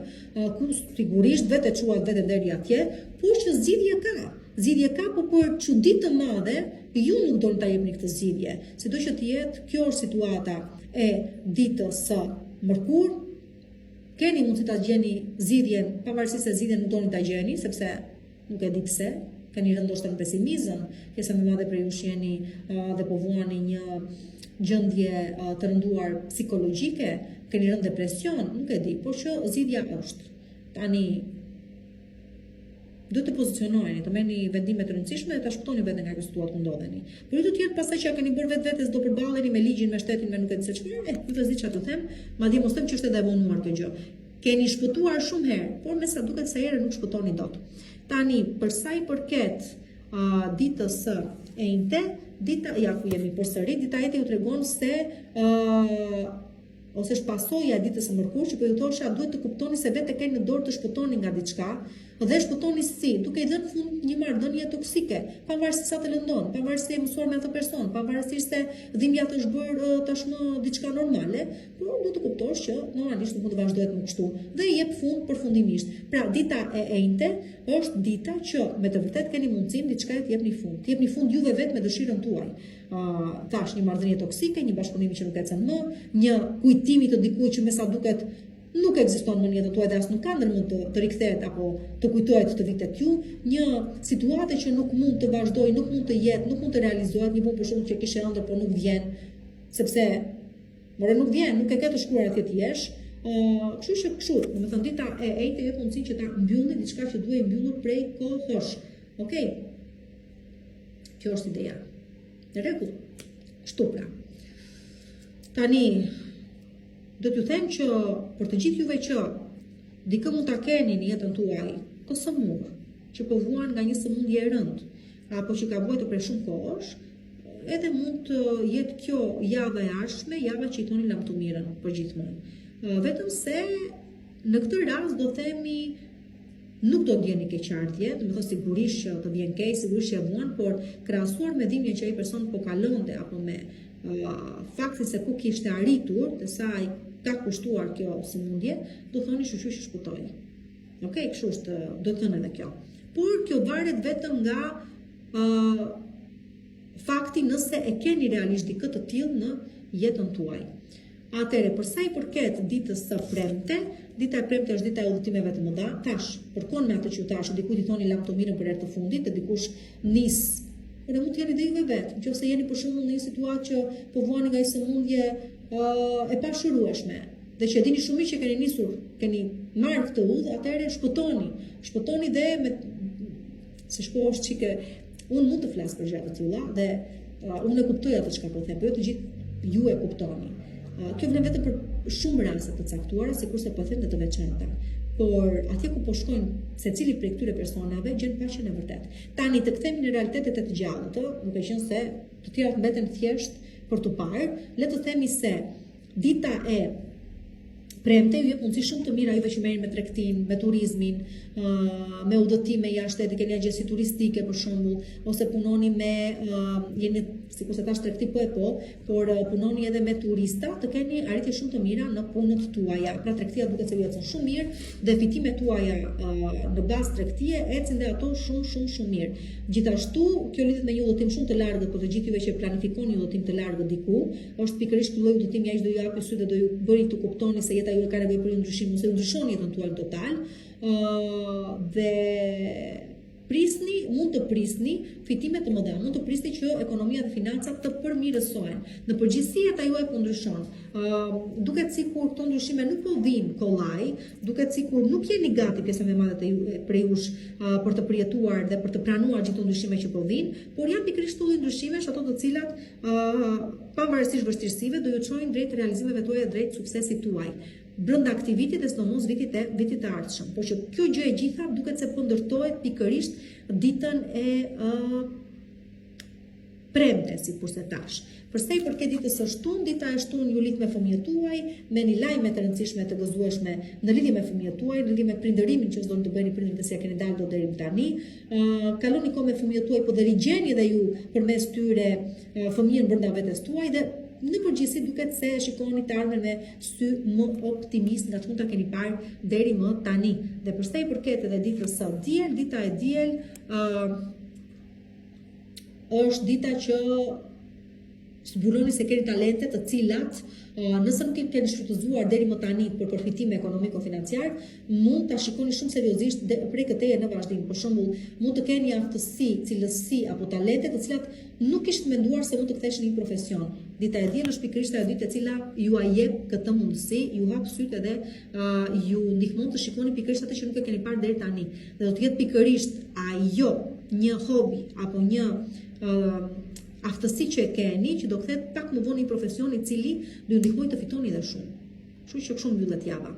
ku sigurisht vetë çuat vetë deri atje, por që zgjidhje ka, po për çudi të madhe ju nuk do ta jepni këtë zgjidhje. Sido që të jetë, kjo është situata e ditës së mërkur. Keni mundësi ta gjeni zgjidhjen, pavarësisht se zgjidhjen nuk doni ta gjeni, sepse nuk e di pse, keni rënë ndoshta në pesimizëm, pjesa më e madhe prej jush jeni dhe po vuani një gjendje të rënduar psikologjike, keni rënë depresion, nuk e di, por që zgjidhja është. Tani do të pozicionoheni, të merrni vendime të rëndësishme dhe ta shpëtoni veten nga kjo situatë ku ndodheni. Por ju do të jetë pastaj që keni bërë vetes do përballeni me ligjin, me shtetin, me nuk e di se çfarë, ju do të di çfarë të them, madje mos them që është edhe vonuar kjo gjë. Keni shpëtuar shumë herë, por me sa duket sa herë nuk shpëtoni dot. Tani, për sa i përket ditës së enjte, ja ku jemi përsëri, dita e enjte ju tregon se ose është pasojë e ditës së mërkur, që po ju thosha duhet të kuptoni se vetë keni në dorë të shpëtoni nga diçka, dhe shpëtoni si, duke i dhënë fund një marrëdhënie toksike, pavarësisht sa të lëndon, pavarësisht se je mësuar me atë person, pavarësisht se dhimbja të është bërë tashmë diçka normale, por duhet të kuptosh që normalisht nuk mund të vazhdohet më kështu dhe i jep fund përfundimisht. Pra dita e enjte është dita që me të vërtet keni mundësinë diçka të jepni fund. Të jepni fund juve vetë me dëshirën tuaj. Tash një marrëdhënie toksike, një bashkëpunim që nuk ecën më, një kujtimi të dikujt që me sa duket nuk ekziston më në jetën tuaj dhe as nuk ka ndërmend të rikthehet apo të kujtohet të vitet ju, një situatë që nuk mund të vazhdojë, nuk mund të jetë, nuk mund të realizohet, një punë për shkak që kishe ëndër por nuk vjen, sepse nuk vjen, nuk e ke të shkruar atje ti jesh. Kështu që kështu, domethënë dita e enjte jep mundësinë që ta mbyllni diçka që duhet mbyllur prej kohësh. Okej. Kjo është ideja. Në rregull. Kështu pra. Tani do t'ju them që për të gjithë juve që dikë mund ta keni në jetën tuaj të sëmurë, që po vuan nga një sëmundje e rëndë, apo që ka vuajtur për shumë kohësh, edhe mund të jetë kjo java e ardhshme, java që i thoni lamtumirën për gjithmonë. Vetëm se në këtë rast do themi nuk do ndjeni keqardhje, domethënë sigurisht që të vjen keq, sigurisht që vuan, por krahasuar me dhimbjen që ai person po kalonte apo me faktin se ku kishte arritur, të saj ka kushtuar kjo sëmundje, do thoni shushu që shpëtoi. Okej, kështu është, do thënë edhe kjo. Por kjo varet vetëm nga fakti nëse e keni realisht dikë të tillë në jetën tuaj. Atëre, për sa i përket ditës së premte, dita e premte është dita e udhëtimeve të mëdha. Tash, përkon me atë që tash, dikujt i thoni lamtumirën për herë të fundit, dhe dikush nis. Edhe mund të jeni dhe juve vetë, nëse jeni për shembull në një situatë që po vuani nga një sëmundje e pashërueshme, dhe që e dini shumë që keni nisur, keni marrë këtë udhë, atëherë shpëtoni dhe me se shposh çike, unë mund të flas për gjëra të tilla dhe unë e kuptoj atë çka po them, por jo të gjithë ju e kuptoni. Kjo vlen vetëm për shumë raste të caktuara, sikurse po them të veçanta. Por atje ku po shkojnë secili prej këtyre personave gjen paqen e vërtet. Tani të kthehemi në realitetet e të gjallët, duke qenë se të tjerat mbeten thjesht për të parë, le të themi se dita e premte ju jep mundësi shumë të mira juve që merrni me tregtin, me turizmin, me udhëtime jashtë shtetit, keni agjësi turistike për shembull, ose punoni me jeni sikur se tash tregti por punoni edhe me turista, të keni arritje shumë të mira në punët tuaja. Pra tregtia duket se ju ecën shumë mirë dhe fitimet tuaja në bazë tregtie ecën dhe ato shumë mirë. Gjithashtu, kjo lidhet me një udhëtim shumë të largët, por të gjithë juve që planifikoni udhëtim të largët diku, është pikërisht ky lloj udhëtimi aq do ju japë sy dhe do ju bëri të kuptoni se jeta juaj ka nevojë për një ndryshim, ose ju ndryshoni jetën tuaj në total. Dhe mund të prisni fitime të mëdha, mund të prisni që ekonomia dhe financat të përmirësohen. Në përgjithësi jeta juaj po ndryshon. Duket sikur këto ndryshime nuk po vijnë kollaj, duket sikur nuk jeni gati pjesën e madhe prej jush për të përjetuar dhe për të pranuar gjithë ndryshime që po vijnë, por janë pikërisht këto ndryshimesh ato të cilat pavarësisht vështirësive do ju çojnë drejt realizimeve tuaja, drejt suksesit tuaj brenda këtij viti dhe sidomos vitit të ardhshëm. Por që kjo gjë e gjitha duket se po ndërtohet pikërisht ditën e premte, sikurse tash. Përsa i përket ditës së shtunë, dita e shtunë ju lidh me fëmijët tuaj, me një lajme të rëndësishme të gëzueshme në lidhje me fëmijët tuaj, në lidhje me prindërimin që s'doni të bëni prindërit se ja keni dalë deri tani. Kaloni kohë me fëmijët tuaj, po dhe rigjeni edhe ju përmes tyre fëmijën brenda vetes tuaj dhe në përgjithësi duket se shikoni të ardhmen me sy më optimist nga çfarë keni parë deri më tani. Dhe përsa i përket edhe ditës së diel, dita e diel është dita që zbuloni se keni talente të cilat nëse nuk keni shfrytëzuar deri më tani për përfitime ekonomiko-financiar, mund ta shikoni shumë seriozisht prej këteje në vazhdim. Për shembull, mund të keni aftësi, cilësi apo talente të cilat nuk kishit menduar se mund të ktheshin në një profesion. Dita e diel është pikërisht ajo ditë e cila ju jep këtë mundësi, ju hap sytë dhe ju ndihmon të shikoni pikërisht atë që nuk e keni parë deri tani. Dhe do të jetë pikërisht ajo një hobi apo një aftësi që e keni, që do kthehet pak më vonë në një profesion i cili do ju ndihmojë të fitoni edhe shumë. Kështu që shumë mbyllet java.